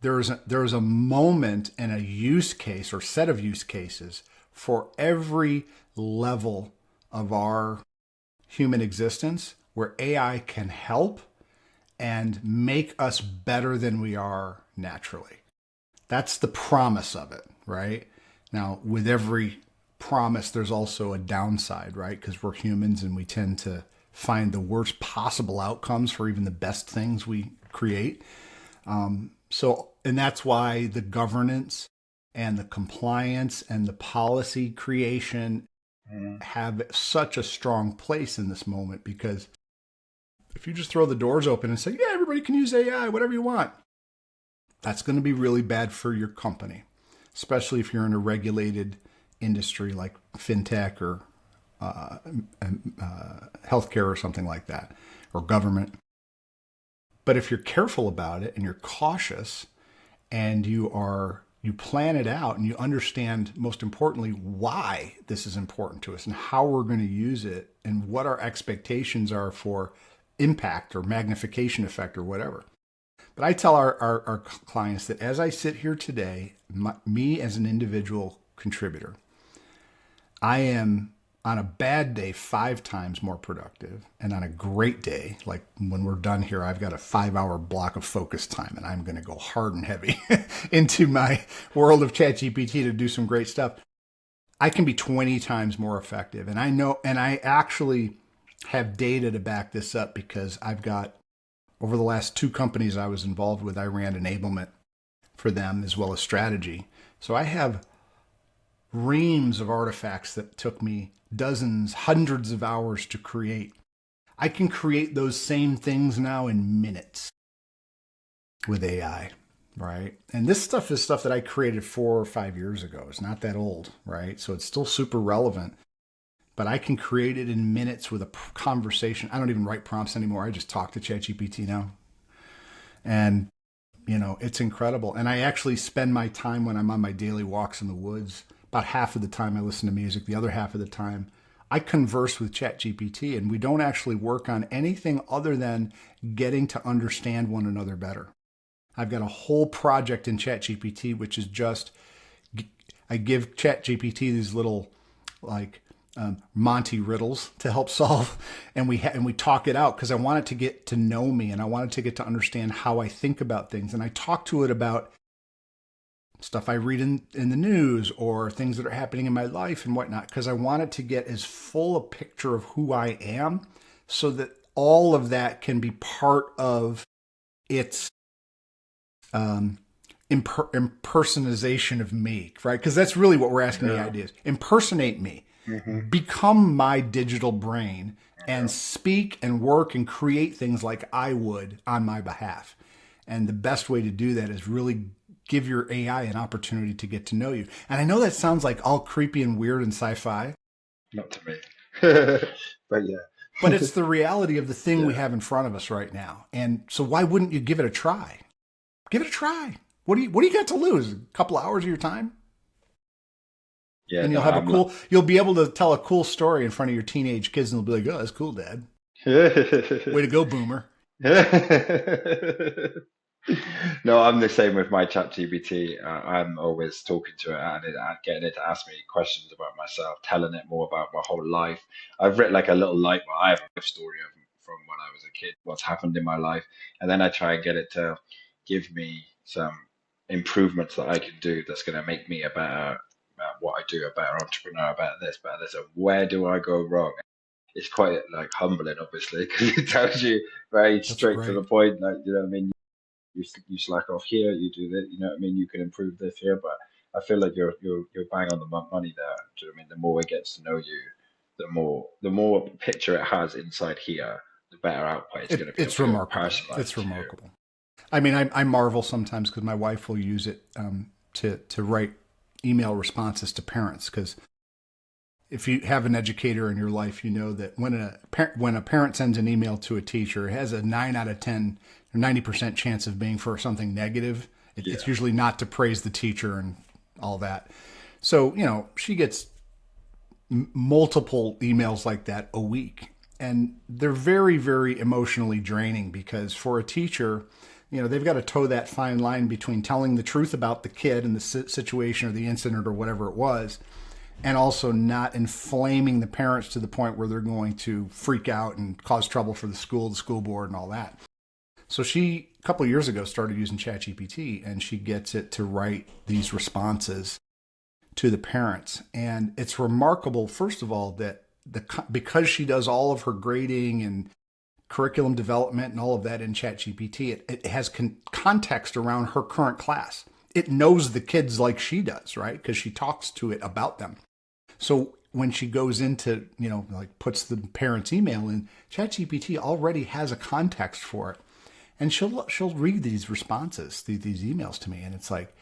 Speaker 2: There is a moment and a use case or set of use cases for every level of our human existence where AI can help and make us better than we are naturally. That's the promise of it, right? Now, with every promise, there's also a downside, right? Because we're humans and we tend to find the worst possible outcomes for even the best things we create. And that's why the governance and the compliance and the policy creation have such a strong place in this moment, because if you just throw the doors open and say, yeah, everybody can use AI, whatever you want, that's going to be really bad for your company, especially if you're in a regulated industry like fintech or healthcare or something like that, or government. But if you're careful about it and you're cautious and you plan it out and you understand, most importantly, why this is important to us and how we're going to use it and what our expectations are for impact or magnification effect or whatever. But I tell our clients that as I sit here today, me as an individual contributor, I am on a bad day 5 times more productive. And on a great day, like when we're done here, I've got a 5-hour block of focus time and I'm going to go hard and heavy into my world of ChatGPT to do some great stuff. I can be 20 times more effective. And I know, and I actually have data to back this up, because I've got, over the last 2 companies I was involved with, I ran enablement for them as well as strategy. So I have reams of artifacts that took me dozens, hundreds of hours to create. I can create those same things now in minutes with AI, right? And this stuff is stuff that I created 4 or 5 years ago. It's not that old, right? So it's still super relevant, but I can create it in minutes with a conversation. I don't even write prompts anymore. I just talk to ChatGPT now. And, it's incredible. And I actually spend my time when I'm on my daily walks in the woods. About half of the time I listen to music. The other half of the time I converse with ChatGPT, and we don't actually work on anything other than getting to understand one another better. I've got a whole project in ChatGPT, which is just, I give ChatGPT these little Monty riddles to help solve, and we talk it out, because I want it to get to know me and I want it to get to understand how I think about things. And I talk to it about stuff I read in the news or things that are happening in my life and whatnot, because I want it to get as full a picture of who I am, so that all of that can be part of its impersonation of me, right? Because that's really what we're asking the idea is. Impersonate me. Mm-hmm. Become my digital brain and speak and work and create things like I would on my behalf. And the best way to do that is really give your AI an opportunity to get to know you. And I know that sounds like all creepy and weird and sci-fi.
Speaker 1: Not to me. But yeah.
Speaker 2: But it's the reality of the thing we have in front of us right now. And so why wouldn't you give it a try? Give it a try. What do you got to lose? A couple hours of your time? Yeah. And you'll have you'll be able to tell a cool story in front of your teenage kids, and they'll be like, "Oh, that's cool, Dad." Way to go, boomer.
Speaker 1: No, I'm the same with my ChatGPT. I'm always talking to it and getting it to ask me questions about myself, telling it more about my whole life. I've written like a little I have a life story from when I was a kid, what's happened in my life, and then I try and get it to give me some improvements that I can do that's going to make me a better, what I do, a better entrepreneur, better this, better this. And where do I go wrong? It's quite like humbling, obviously, because it tells you very straight to the point, like, you know what I mean? You slack off here, you do that, you know what I mean? You can improve this here, but I feel like you're bang on the money there. Do you know what I mean? The more it gets to know you, the more picture it has inside here, the better output it's going to be.
Speaker 2: It's remarkable. It's remarkable. I mean, I marvel sometimes because my wife will use it to write email responses to parents, because if you have an educator in your life, you know that when a parent sends an email to a teacher, it has a 9 out of 10 or 90% chance of being for something negative. It's usually not to praise the teacher and all that. So, she gets multiple emails like that a week, and they're very, very emotionally draining, because for a teacher, they've got to toe that fine line between telling the truth about the kid and the situation or the incident or whatever it was, and also not inflaming the parents to the point where they're going to freak out and cause trouble for the school board and all that. So she couple of years ago started using ChatGPT, and she gets it to write these responses to the parents. And it's remarkable, first of all, that because she does all of her grading and curriculum development and all of that in ChatGPT, it has context around her current class. It knows the kids like she does, right? Because she talks to it about them. So when she goes into, like puts the parent's email in, ChatGPT already has a context for it. And she'll read these responses, these emails to me. And it's like,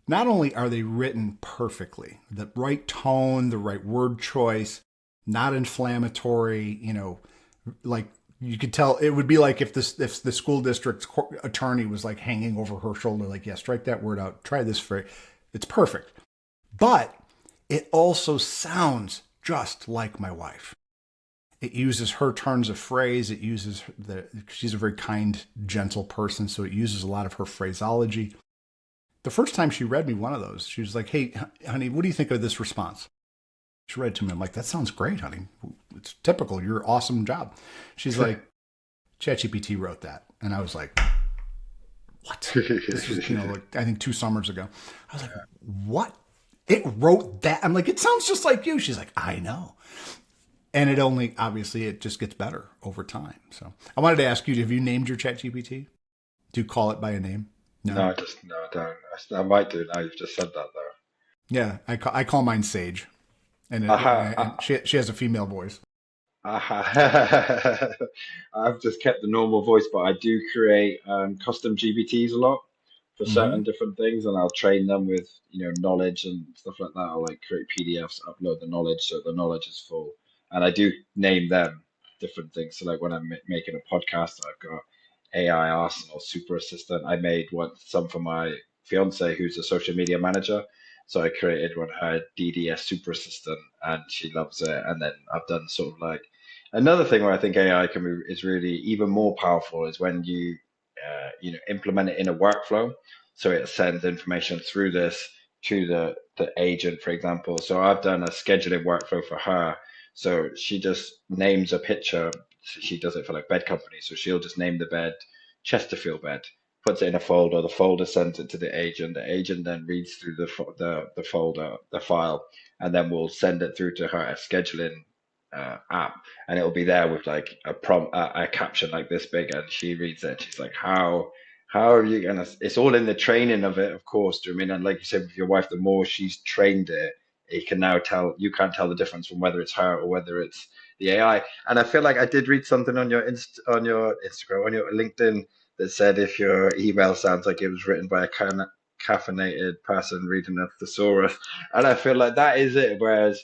Speaker 2: not only are they written perfectly, the right tone, the right word choice, not inflammatory, like you could tell it would be like if the school district's attorney was like hanging over her shoulder, like, yeah, strike that word out. Try this phrase. It's perfect. But it also sounds just like my wife. It uses her turns of phrase. It uses she's a very kind, gentle person. So it uses a lot of her phraseology. The first time she read me one of those, she was like, hey, honey, what do you think of this response? She read it to me. I'm like, that sounds great, honey. It's typical. Your awesome job. She's like, ChatGPT wrote that. And I was like, what? This was, like, I think 2 summers ago. I was like, what? It wrote that? I'm like, it sounds just like you. She's like, I know. And it just gets better over time. So I wanted to ask you, have you named your ChatGPT? Do you call it by a name?
Speaker 1: No, I don't. I might do now. You've just said that though.
Speaker 2: Yeah, I call mine Sage, and she has a female voice.
Speaker 1: I've just kept the normal voice, but I do create custom GPTs a lot for
Speaker 2: Mm-hmm.
Speaker 1: certain different things, and I'll train them with knowledge and stuff like that. I'll like create PDFs, upload the knowledge so the knowledge is full, and I do name them different things. So like when I'm making a podcast, I've got AI Arsenal Super Assistant. I made some for my fiance who's a social media manager. So I created one her DDS Super Assistant, and she loves it. And then I've done sort of like another thing where I think AI is really even more powerful is when you implement it in a workflow. So it sends information through this to the agent, for example. So I've done a scheduling workflow for her. So she just names a picture. So she does it for like bed companies. So she'll just name the bed Chesterfield bed, puts it in a folder. The folder sends it to the agent. The agent then reads through the folder, the file, and then we'll send it through to her scheduling app, and it'll be there with like a prompt, a caption like this big, and she reads it. She's like, how are you gonna? It's all in the training of it, of course. Do you mean? And like you said with your wife, the more she's trained it, it can now tell. You can't tell the difference from whether it's her or whether it's the AI. And I feel like I did read something on on your Instagram, on your LinkedIn that said if your email sounds like it was written by a caffeinated person reading a thesaurus, and I feel like that is it. Whereas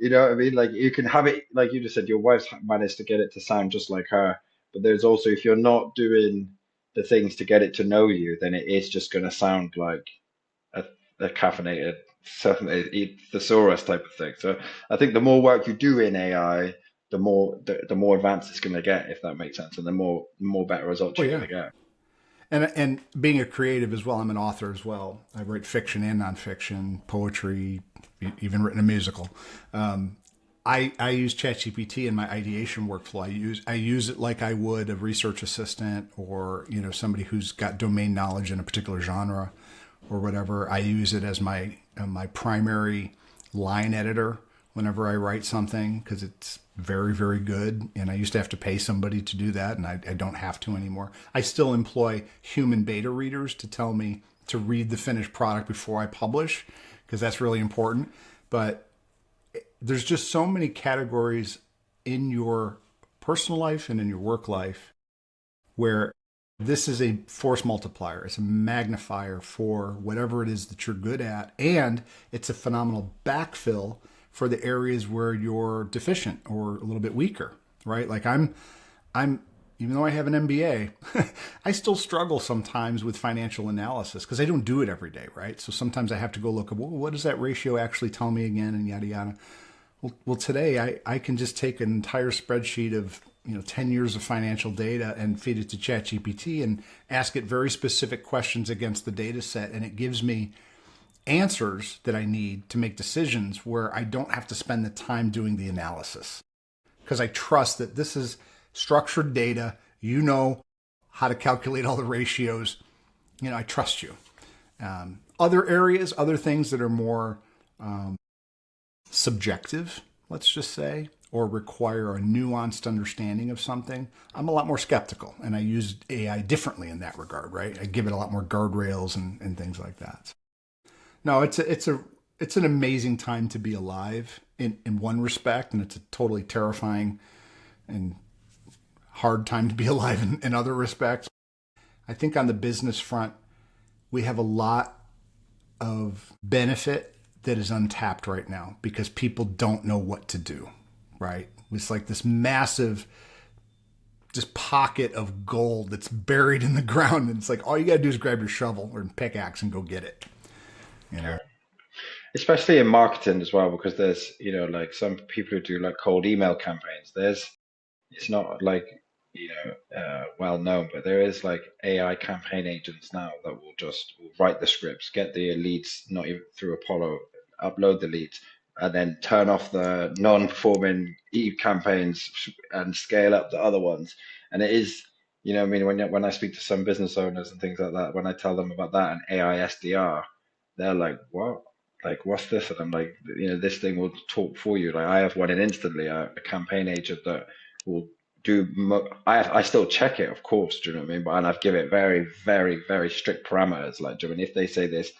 Speaker 1: you know what I mean? Like you can have it, like you just said, your wife's managed to get it to sound just like her. But there's also, if you're not doing the things to get it to know you, then it is just going to sound like a, a caffeinated thesaurus type of thing. So I think the more work you do in AI, the more advanced it's going to get, if that makes sense, and the more better results
Speaker 2: Oh
Speaker 1: you're going
Speaker 2: yeah.
Speaker 1: to get.
Speaker 2: And being a creative as well, I'm an author as well. I write fiction and nonfiction, poetry, even written a musical. I use ChatGPT in my ideation workflow. I use it like I would a research assistant or somebody who's got domain knowledge in a particular genre or whatever. I use it as my primary line editor whenever I write something because it's very, very good. And I used to have to pay somebody to do that, and I don't have to anymore. I still employ human beta readers to tell me to read the finished product before I publish because that's really important. But there's just so many categories in your personal life and in your work life where this is a force multiplier. It's a magnifier for whatever it is that you're good at. And it's a phenomenal backfill for the areas where you're deficient or a little bit weaker, right? Like I'm even though I have an MBA, I still struggle sometimes with financial analysis because I don't do it every day, right? So sometimes I have to go look at, well, what does that ratio actually tell me again, and yada, yada. Well, today I can just take an entire spreadsheet of 10 years of financial data and feed it to ChatGPT and ask it very specific questions against the data set, and it gives me answers that I need to make decisions where I don't have to spend the time doing the analysis because I trust that this is structured data. You know how to calculate all the ratios. I trust you. Other areas, other things that are more subjective, let's just say, or require a nuanced understanding of something, I'm a lot more skeptical, and I use AI differently in that regard, right? I give it a lot more guardrails and things like that. No, it's an amazing time to be alive in one respect, and it's a totally terrifying and hard time to be alive in other respects. I think on the business front, we have a lot of benefit that is untapped right now because people don't know what to do, right? It's like this massive just pocket of gold that's buried in the ground. And it's like, all you got to do is grab your shovel or pickaxe and go get it.
Speaker 1: Especially in marketing as well, because there's, like some people who do like cold email campaigns. It's not like, well known, but there is like AI campaign agents now that will write the scripts, get the leads, not even through Apollo, upload the leads, and then turn off the non-performing campaigns and scale up the other ones. And it is, I mean, when I speak to some business owners and things like that, when I tell them about that and AI SDR, they're like, what? Like, what's this? And I'm like, this thing will talk for you. Like, I have one in instantly, a campaign agent that will I still check it, of course, do you know what I mean? But and I've given it very, very, very strict parameters. Like, do you know what I mean? If they say this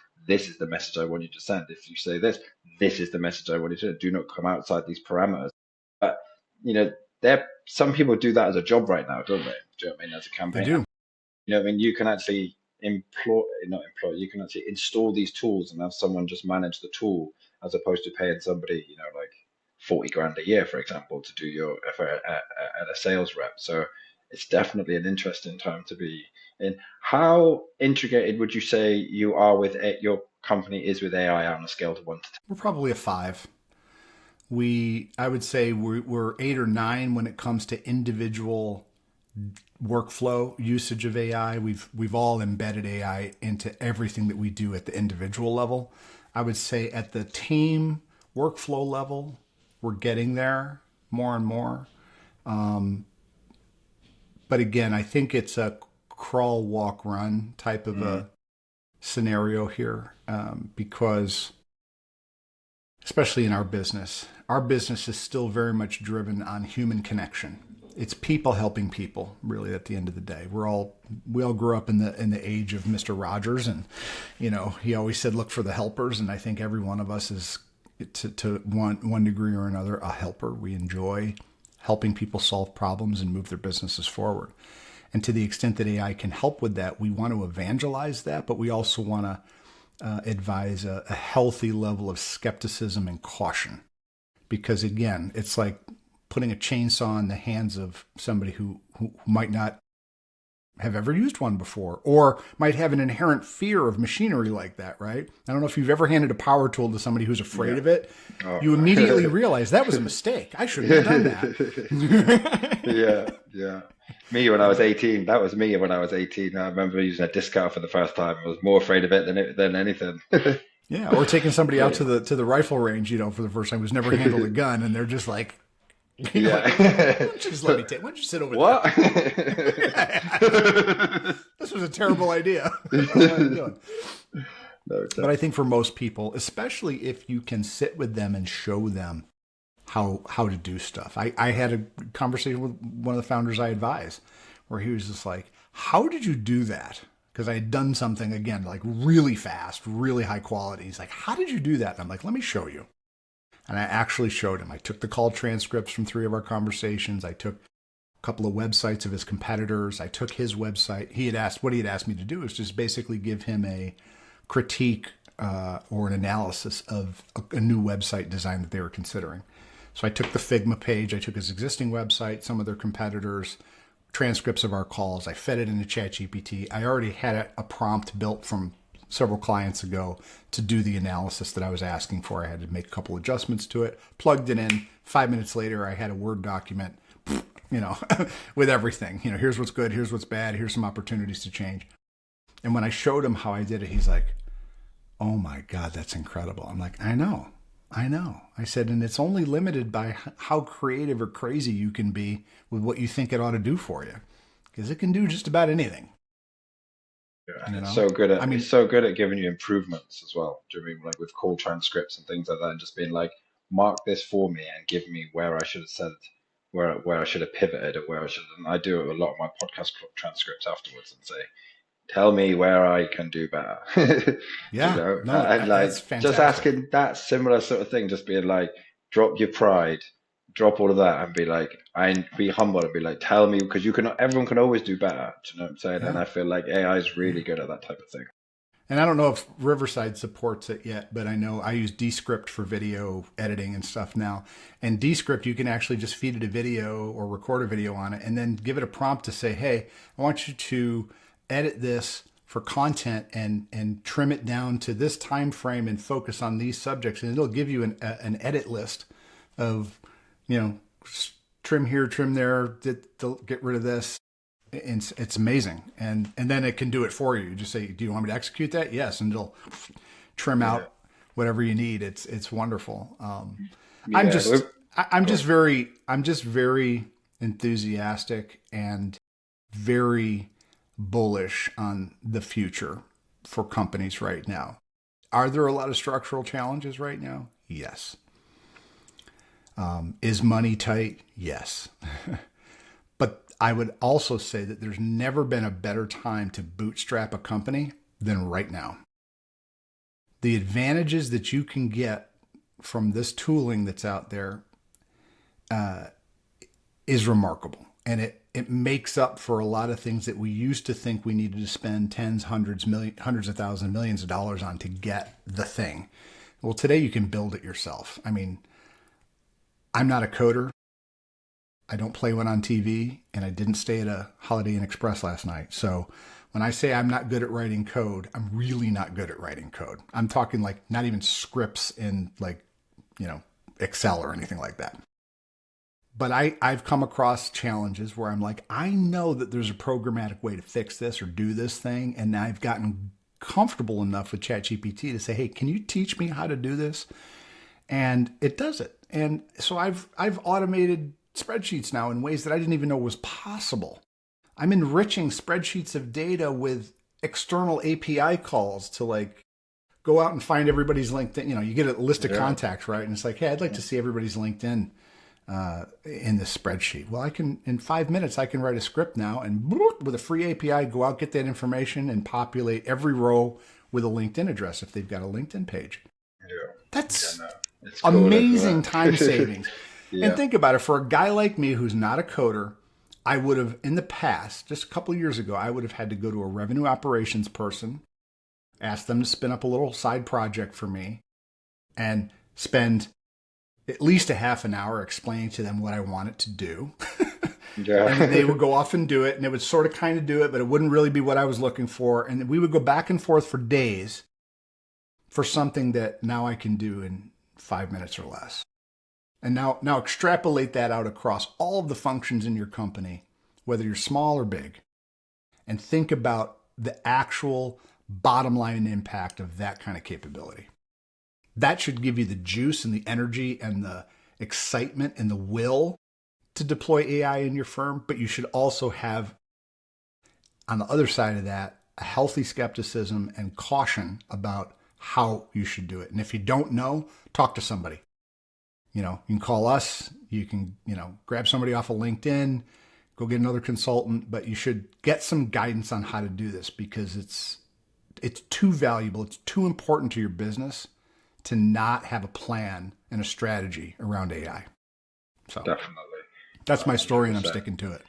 Speaker 1: is the message I want you to send. If you say this is the message I want you to do. Not come outside these parameters. But there some people do that as a job right now, don't they? Do you know what I mean? As a
Speaker 2: They
Speaker 1: campaign,
Speaker 2: do.
Speaker 1: what I mean? You can actually you can actually install these tools and have someone just manage the tool as opposed to paying somebody, like 40 grand a year, for example, to do at a sales rep. So it's definitely an interesting time to be in. How integrated would you say you are with your company is with AI on a scale to 1 to 10?
Speaker 2: We're probably a 5. I would say we're 8 or 9 when it comes to individual workflow usage of AI. We've all embedded AI into everything that we do at the individual level. I would say at the team workflow level, we're getting there more and more. But again, I think it's a crawl, walk, run type of a scenario here, because especially in our business is still very much driven on human connection. It's people helping people, really, at the end of the day. We all grew up in the age of Mr. Rogers, and he always said, look for the helpers. And I think every one of us is, to one degree or another, a helper. We enjoy helping people solve problems and move their businesses forward. And to the extent that AI can help with that, we want to evangelize that, but we also want to advise a healthy level of skepticism and caution. Because again, it's like putting a chainsaw in the hands of somebody who might not have ever used one before, or might have an inherent fear of machinery like that, right? I don't know if you've ever handed a power tool to somebody who's afraid of it. Oh. You immediately realize that was a mistake. I shouldn't have done
Speaker 1: that. Yeah. Me when I was 18, that was me when I was 18. I remember using a discount for the first time. I was more afraid of it than anything.
Speaker 2: Yeah, or taking somebody out to the rifle range, for the first time, who's never handled a gun, and they're just like, just let me take. Why don't you sit over
Speaker 1: there?
Speaker 2: This was a terrible idea. What am I doing? But I think for most people, especially if you can sit with them and show them how to do stuff. I had a conversation with one of the founders I advise, where he was just like, how did you do that? Because I had done something, again, like really fast, really high quality. He's like, how did you do that? And I'm like, let me show you. And I actually showed him. I took the call transcripts from 3 of our conversations. I took a couple of websites of his competitors. I took his website. What he had asked me to do is just basically give him a critique or an analysis of a new website design that they were considering. So I took the Figma page. I took his existing website, some of their competitors, transcripts of our calls. I fed it into ChatGPT. I already had a prompt built from several clients ago to do the analysis that I was asking for. I had to make a couple adjustments to it, plugged it in. 5 minutes later, I had a Word document, with everything. Here's what's good, here's what's bad, here's some opportunities to change. And when I showed him how I did it, he's like, oh my God, that's incredible. I'm like, I know. I said, and it's only limited by how creative or crazy you can be with what you think it ought to do for you. because it can do just about anything.
Speaker 1: Yeah, and
Speaker 2: You
Speaker 1: it's
Speaker 2: know,
Speaker 1: so good
Speaker 2: I
Speaker 1: at
Speaker 2: mean,
Speaker 1: giving you improvements as well. Do you know what I mean? Like with call transcripts and things like that, and just being like, mark this for me and give me where I should have said, where I should have pivoted or where I should. And I do a lot of my podcast transcripts afterwards and say, tell me where I can do better. You
Speaker 2: yeah,
Speaker 1: know,
Speaker 2: no,
Speaker 1: and like
Speaker 2: that's
Speaker 1: just
Speaker 2: fantastic.
Speaker 1: asking that similar sort of thing, just being like, drop your pride, drop all of that, and be like, I be humble and be like, tell me, because you can, everyone can always do better. Do you know what I'm saying? And
Speaker 2: Yeah,
Speaker 1: I feel like AI is
Speaker 2: yeah.
Speaker 1: really good at that type of thing.
Speaker 2: And I don't know if Riverside supports it yet, but I know I use Descript for video editing and stuff now. And Descript, you can actually just feed it a video or record a video on it and then give it a prompt to say, hey, I want you to edit this for content and trim it down to this time frame and focus on these subjects. And it'll give you an edit list of, you know, trim here, trim there, get rid of this. It's amazing, and then it can do it for you. You just say, do you want me to execute that? Yes, and it'll trim
Speaker 1: Yeah,
Speaker 2: out whatever you need. It's wonderful. I'm
Speaker 1: yeah.
Speaker 2: just I'm
Speaker 1: Go
Speaker 2: just
Speaker 1: on.
Speaker 2: very enthusiastic and very bullish on the future for companies right now. Are there a lot of structural challenges right now? Yes. Is money tight? Yes. But I would also say that there's never been a better time to bootstrap a company than right now. The advantages that you can get from this tooling that's out there is remarkable. And it makes up for a lot of things that we used to think we needed to spend tens, hundreds of thousands, millions of dollars on to get the thing. Well, today you can build it yourself. I mean, I'm not a coder. I don't play one on TV, and I didn't stay at a Holiday Inn Express last night. So when I say I'm not good at writing code, I'm really not good at writing code. I'm talking like not even scripts in like, you know, Excel or anything like that. But I've come across challenges where I'm like, I know that there's a programmatic way to fix this or do this thing. And I've gotten comfortable enough with ChatGPT to say, hey, can you teach me how to do this? And it does it. And so I've automated spreadsheets now in ways that I didn't even know was possible. I'm enriching spreadsheets of data with external API calls to like go out and find everybody's LinkedIn. You know, you get a list of
Speaker 1: Yeah,
Speaker 2: contacts, right? And it's like, hey, I'd like to see everybody's LinkedIn in this spreadsheet. Well, I can in 5 minutes I can write a script now and with a free API go out, get that information, and populate every row with a LinkedIn address if they've got a LinkedIn page.
Speaker 1: yeah,
Speaker 2: That's
Speaker 1: no, it's cool. Look
Speaker 2: amazing
Speaker 1: at
Speaker 2: time
Speaker 1: that.
Speaker 2: savings. And
Speaker 1: Yeah,
Speaker 2: think about it, for a guy like me who's not a coder, I would have in the past, just a couple of years ago, I would have had to go to a revenue operations person, ask them to spin up a little side project for me, and spend at least a half an hour explaining to them what I want it to do. And then they
Speaker 1: yeah,
Speaker 2: would go off and do it, and it would sort of kind of do it, but it wouldn't really be what I was looking for. And we would go back and forth for days for something that now I can do in 5 minutes or less. And now extrapolate that out across all of the functions in your company, whether you're small or big, and think about the actual bottom line impact of that kind of capability. That should give you the juice and the energy and the excitement and the will to deploy AI in your firm, but you should also have, on the other side of that, a healthy skepticism and caution about how you should do it. And if you don't know, talk to somebody. You know, you can call us, you can, you know, grab somebody off of LinkedIn, go get another consultant, but you should get some guidance on how to do this because it's too valuable, it's too important to your business to not have a plan and a strategy around AI. So
Speaker 1: definitely,
Speaker 2: that's my story and I'm
Speaker 1: 100%.
Speaker 2: sticking to it.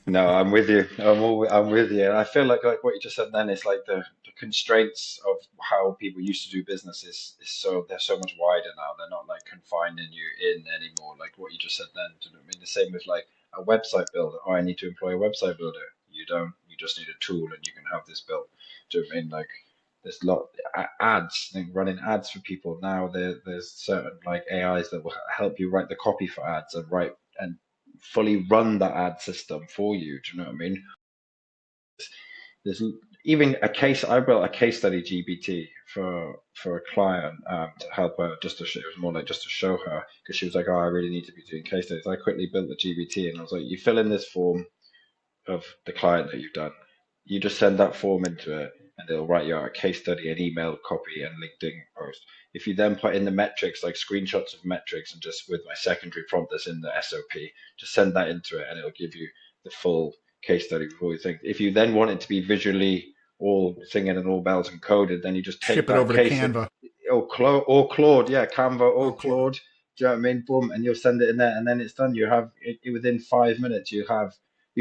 Speaker 1: No, I'm with you. I'm with you. And I feel like what you just said then is like the constraints of how people used to do business is so they're so much wider now. They're not like confining you in anymore. Like what you just said then. Do you know what I mean? The same with like a website builder. Oh, I need to employ a website builder. You don't. You just need a tool and you can have this built. Do you know what I mean? Like there's lot ads, like running ads for people now. There's certain like AIs that will help you write the copy for ads and write and fully run that ad system for you. Do you know what I mean? There's even a case. I built a case study GPT for a client to help her. Just to show, it was more like just to show her because she was like, "Oh, I really need to be doing case studies." I quickly built the GPT and I was like, "You fill in this form. of the client that you've done. You just send that form into it, and they'll write you out a case study, an email copy, and LinkedIn post. If you then put in the metrics, like screenshots of metrics, and just with my secondary prompt that's in the SOP, just send that into it, and it'll give you the full case study before you think. If you then want it to be visually all singing and all bells and coded, then you just take
Speaker 2: Ship it
Speaker 1: that
Speaker 2: over to
Speaker 1: case
Speaker 2: Canva.
Speaker 1: or Claude, yeah, Canva
Speaker 2: Oh,
Speaker 1: or
Speaker 2: Claude.
Speaker 1: Claude. Do you know what I mean? Boom, and you'll send it in there, and then it's done. You have it within 5 minutes. You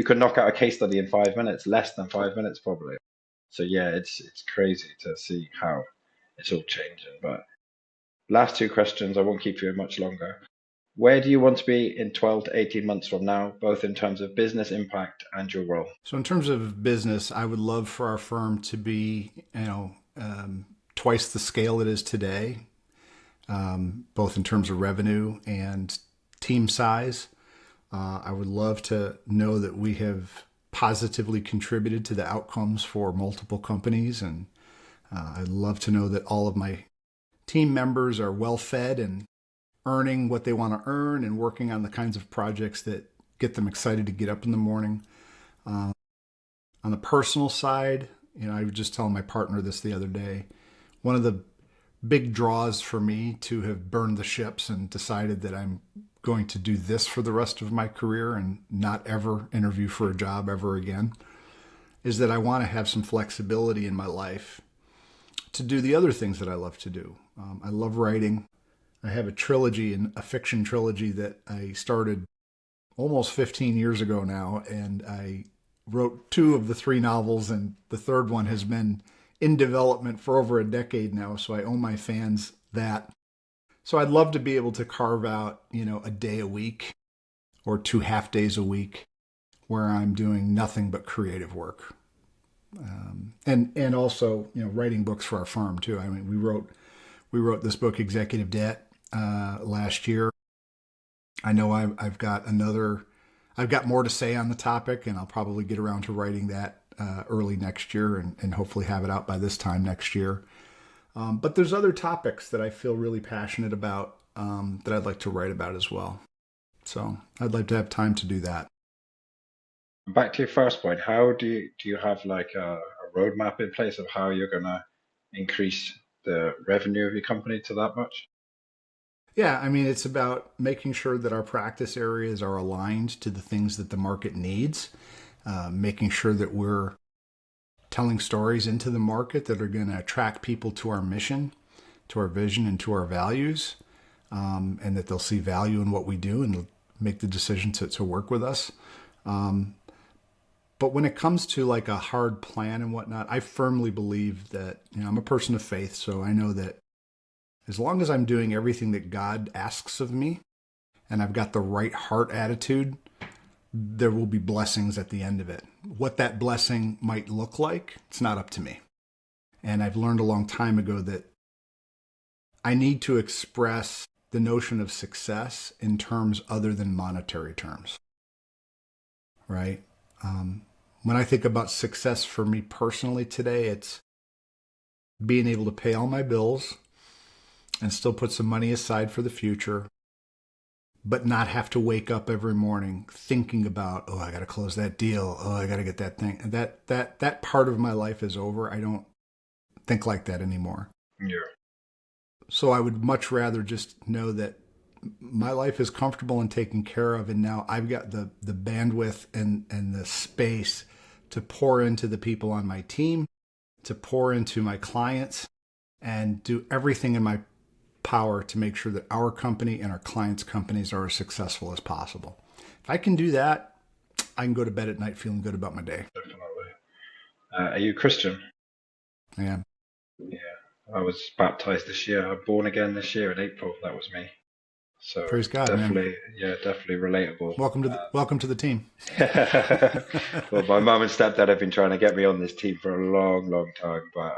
Speaker 1: can knock out a case study in 5 minutes, less than 5 minutes probably. So yeah, it's crazy to see how it's all changing. But last two questions, I won't keep you much longer. Where do you want to be in 12 to 18 months from now, both in terms of business impact and your role?
Speaker 2: So in terms of business, I would love for our firm to be, twice the scale it is today, both in terms of revenue and team size. I would love to know that we have positively contributed to the outcomes for multiple companies, and I'd love to know that all of my team members are well fed and earning what they want to earn and working on the kinds of projects that get them excited to get up in the morning. On the personal side, I was just telling my partner this the other day. One of the big draws for me to have burned the ships and decided that I'm going to do this for the rest of my career and not ever interview for a job ever again is that I want to have some flexibility in my life to do the other things that I love to do. I love writing. I have a fiction trilogy that I started almost 15 years ago now, and I wrote two of the three novels, and the third one has been in development for over a decade now, so I owe my fans that. So I'd love to be able to carve out, a day a week or 2 half days a week where I'm doing nothing but creative work. And also, writing books for our firm too. I mean, we wrote this book, Executive Debt, last year. I know I've got more to say on the topic, and I'll probably get around to writing that early next year and hopefully have it out by this time next year. But there's other topics that I feel really passionate about that I'd like to write about as well. So I'd like to have time to do that.
Speaker 1: Back to your first point, how do you have like a roadmap in place of how you're gonna increase the revenue of your company to that much?
Speaker 2: Yeah, I mean, it's about making sure that our practice areas are aligned to the things that the market needs, making sure that we're telling stories into the market that are going to attract people to our mission, to our vision, and to our values, and that they'll see value in what we do and make the decision to work with us. But when it comes to like a hard plan and whatnot, I firmly believe that, I'm a person of faith, so I know that as long as I'm doing everything that God asks of me and I've got the right heart attitude, there will be blessings at the end of it. What that blessing might look like, it's not up to me. And I've learned a long time ago that I need to express the notion of success in terms other than monetary terms, right? When I think about success for me personally today, it's being able to pay all my bills and still put some money aside for the future, but not have to wake up every morning thinking about, oh, I got to close that deal. Oh, I got to get that thing. And that part of my life is over. I don't think like that anymore.
Speaker 1: Yeah.
Speaker 2: So I would much rather just know that my life is comfortable and taken care of. And now I've got the bandwidth and the space to pour into the people on my team, to pour into my clients, and do everything in my power to make sure that our company and our clients' companies are as successful as possible. If I can do that, I can go to bed at night feeling good about my day.
Speaker 1: Definitely. Are you Christian?
Speaker 2: I am.
Speaker 1: Yeah. I was baptized this year. I'm born again this year in April. That was me. So
Speaker 2: Praise God, man.
Speaker 1: definitely, yeah, definitely relatable.
Speaker 2: Welcome to the team.
Speaker 1: Well, my mum and stepdad have been trying to get me on this team for a long, long time, but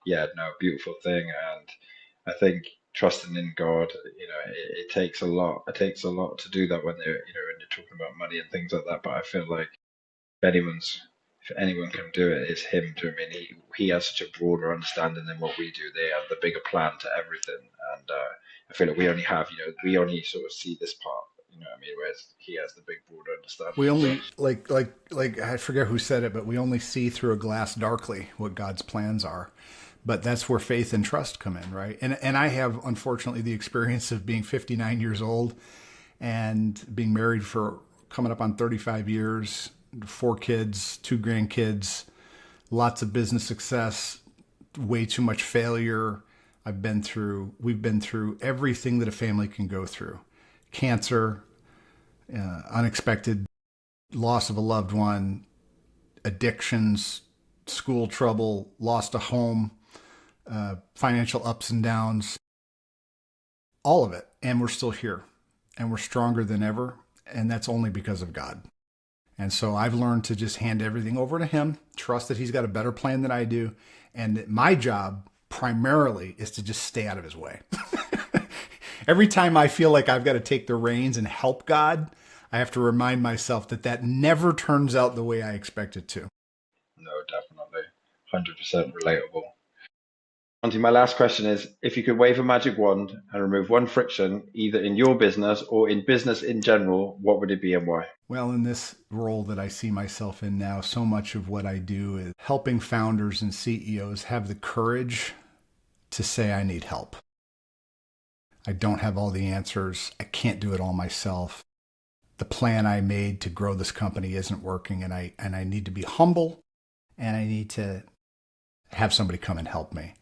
Speaker 1: yeah, no, beautiful thing, and I think trusting in God, it takes a lot. It takes a lot to do that when when you're talking about money and things like that. But I feel like if anyone's if anyone can do it, it's him. I mean, he has such a broader understanding than what we do. They have the bigger plan to everything, and I feel like we only sort of see this part. know what I mean? Whereas he has the big broader
Speaker 2: We
Speaker 1: understanding. So
Speaker 2: only like I forget who said it, but we only see through a glass darkly what God's plans are. But that's where faith and trust come in, right? And I have unfortunately the experience of being 59 years old and being married for coming up on 35 years, 4 kids, 2 grandkids, lots of business success, way too much failure. We've been through everything that a family can go through: cancer, unexpected loss of a loved one, addictions, school trouble, lost a home, financial ups and downs, all of it. And we're still here and we're stronger than ever. And that's only because of God. And so I've learned to just hand everything over to him, trust that he's got a better plan than I do. And that my job primarily is to just stay out of his way. Every time I feel like I've got to take the reins and help God, I have to remind myself that that never turns out the way I expect it to.
Speaker 1: no, definitely, 100% relatable. Monty, my last question is, if you could wave a magic wand and remove one friction, either in your business or in business in general, what would it be and why?
Speaker 2: Well, in this role that I see myself in now, so much of what I do is helping founders and CEOs have the courage to say, I need help. I don't have all the answers. I can't do it all myself. The plan I made to grow this company isn't working, and I need to be humble, and I need to have somebody come and help me.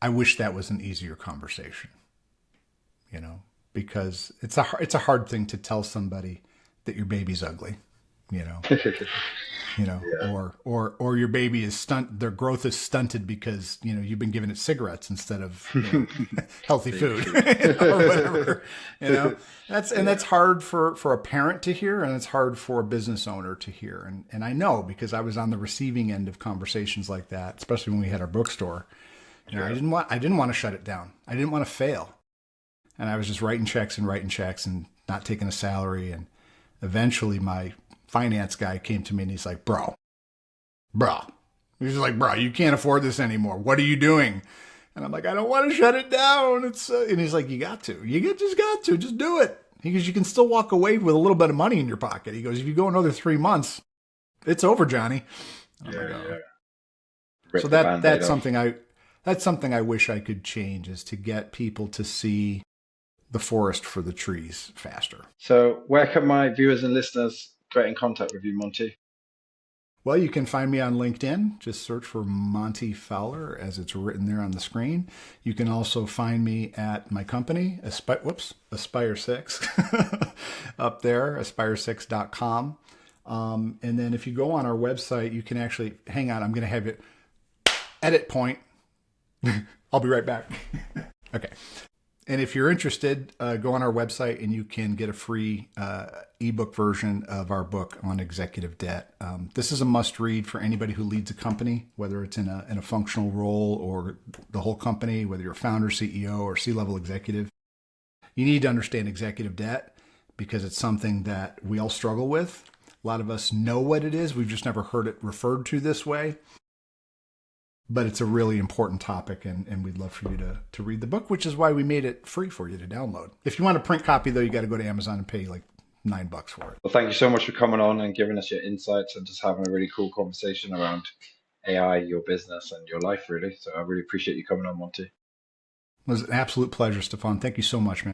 Speaker 2: I wish that was an easier conversation, because it's a hard thing to tell somebody that your baby's ugly, you know,
Speaker 1: Yeah.
Speaker 2: or your baby is their growth is stunted because, you've been giving it cigarettes instead of healthy food or whatever, that's hard for a parent to hear. And it's hard for a business owner to hear. And I know, because I was on the receiving end of conversations like that, especially when we had our bookstore.
Speaker 1: Yeah.
Speaker 2: I didn't want to shut it down. I didn't want to fail. And I was just writing checks and not taking a salary. And eventually my finance guy came to me and he's like, bro, he's like, bro, you can't afford this anymore. What are you doing? And I'm like, I don't want to shut it down. And he's like, you got to, just do it. He goes, you can still walk away with a little bit of money in your pocket. He goes, if you go another 3 months, it's over, Johnny. I'm
Speaker 1: Yeah,
Speaker 2: like, oh.
Speaker 1: yeah.
Speaker 2: So
Speaker 1: Rip the Band-Aid
Speaker 2: that's
Speaker 1: off.
Speaker 2: something I wish I could change, is to get people to see the forest for the trees faster.
Speaker 1: So where can my viewers and listeners get in contact with you, Monty?
Speaker 2: Well, you can find me on LinkedIn. Just search for Monty Fowler as it's written there on the screen. You can also find me at my company, Aspire 6, up there, aspire6.com. And then if you go on our website, you can actually, hang on, I'm going to have it, edit point. I'll be right back. Okay. And if you're interested, go on our website and you can get a free ebook version of our book on executive debt. This is a must read for anybody who leads a company, whether it's in a functional role or the whole company, whether you're a founder, CEO, or C-level executive. You need to understand executive debt because it's something that we all struggle with. A lot of us know what it is. We've just never heard it referred to this way. But it's a really important topic, and we'd love for you to read the book, which is why we made it free for you to download. If you want a print copy, though, you got to go to Amazon and pay like $9 for it.
Speaker 1: Well, thank you so much for coming on and giving us your insights and just having a really cool conversation around AI, your business, and your life, really. So I really appreciate you coming on, Monty.
Speaker 2: It was an absolute pleasure, Stefan. Thank you so much, man.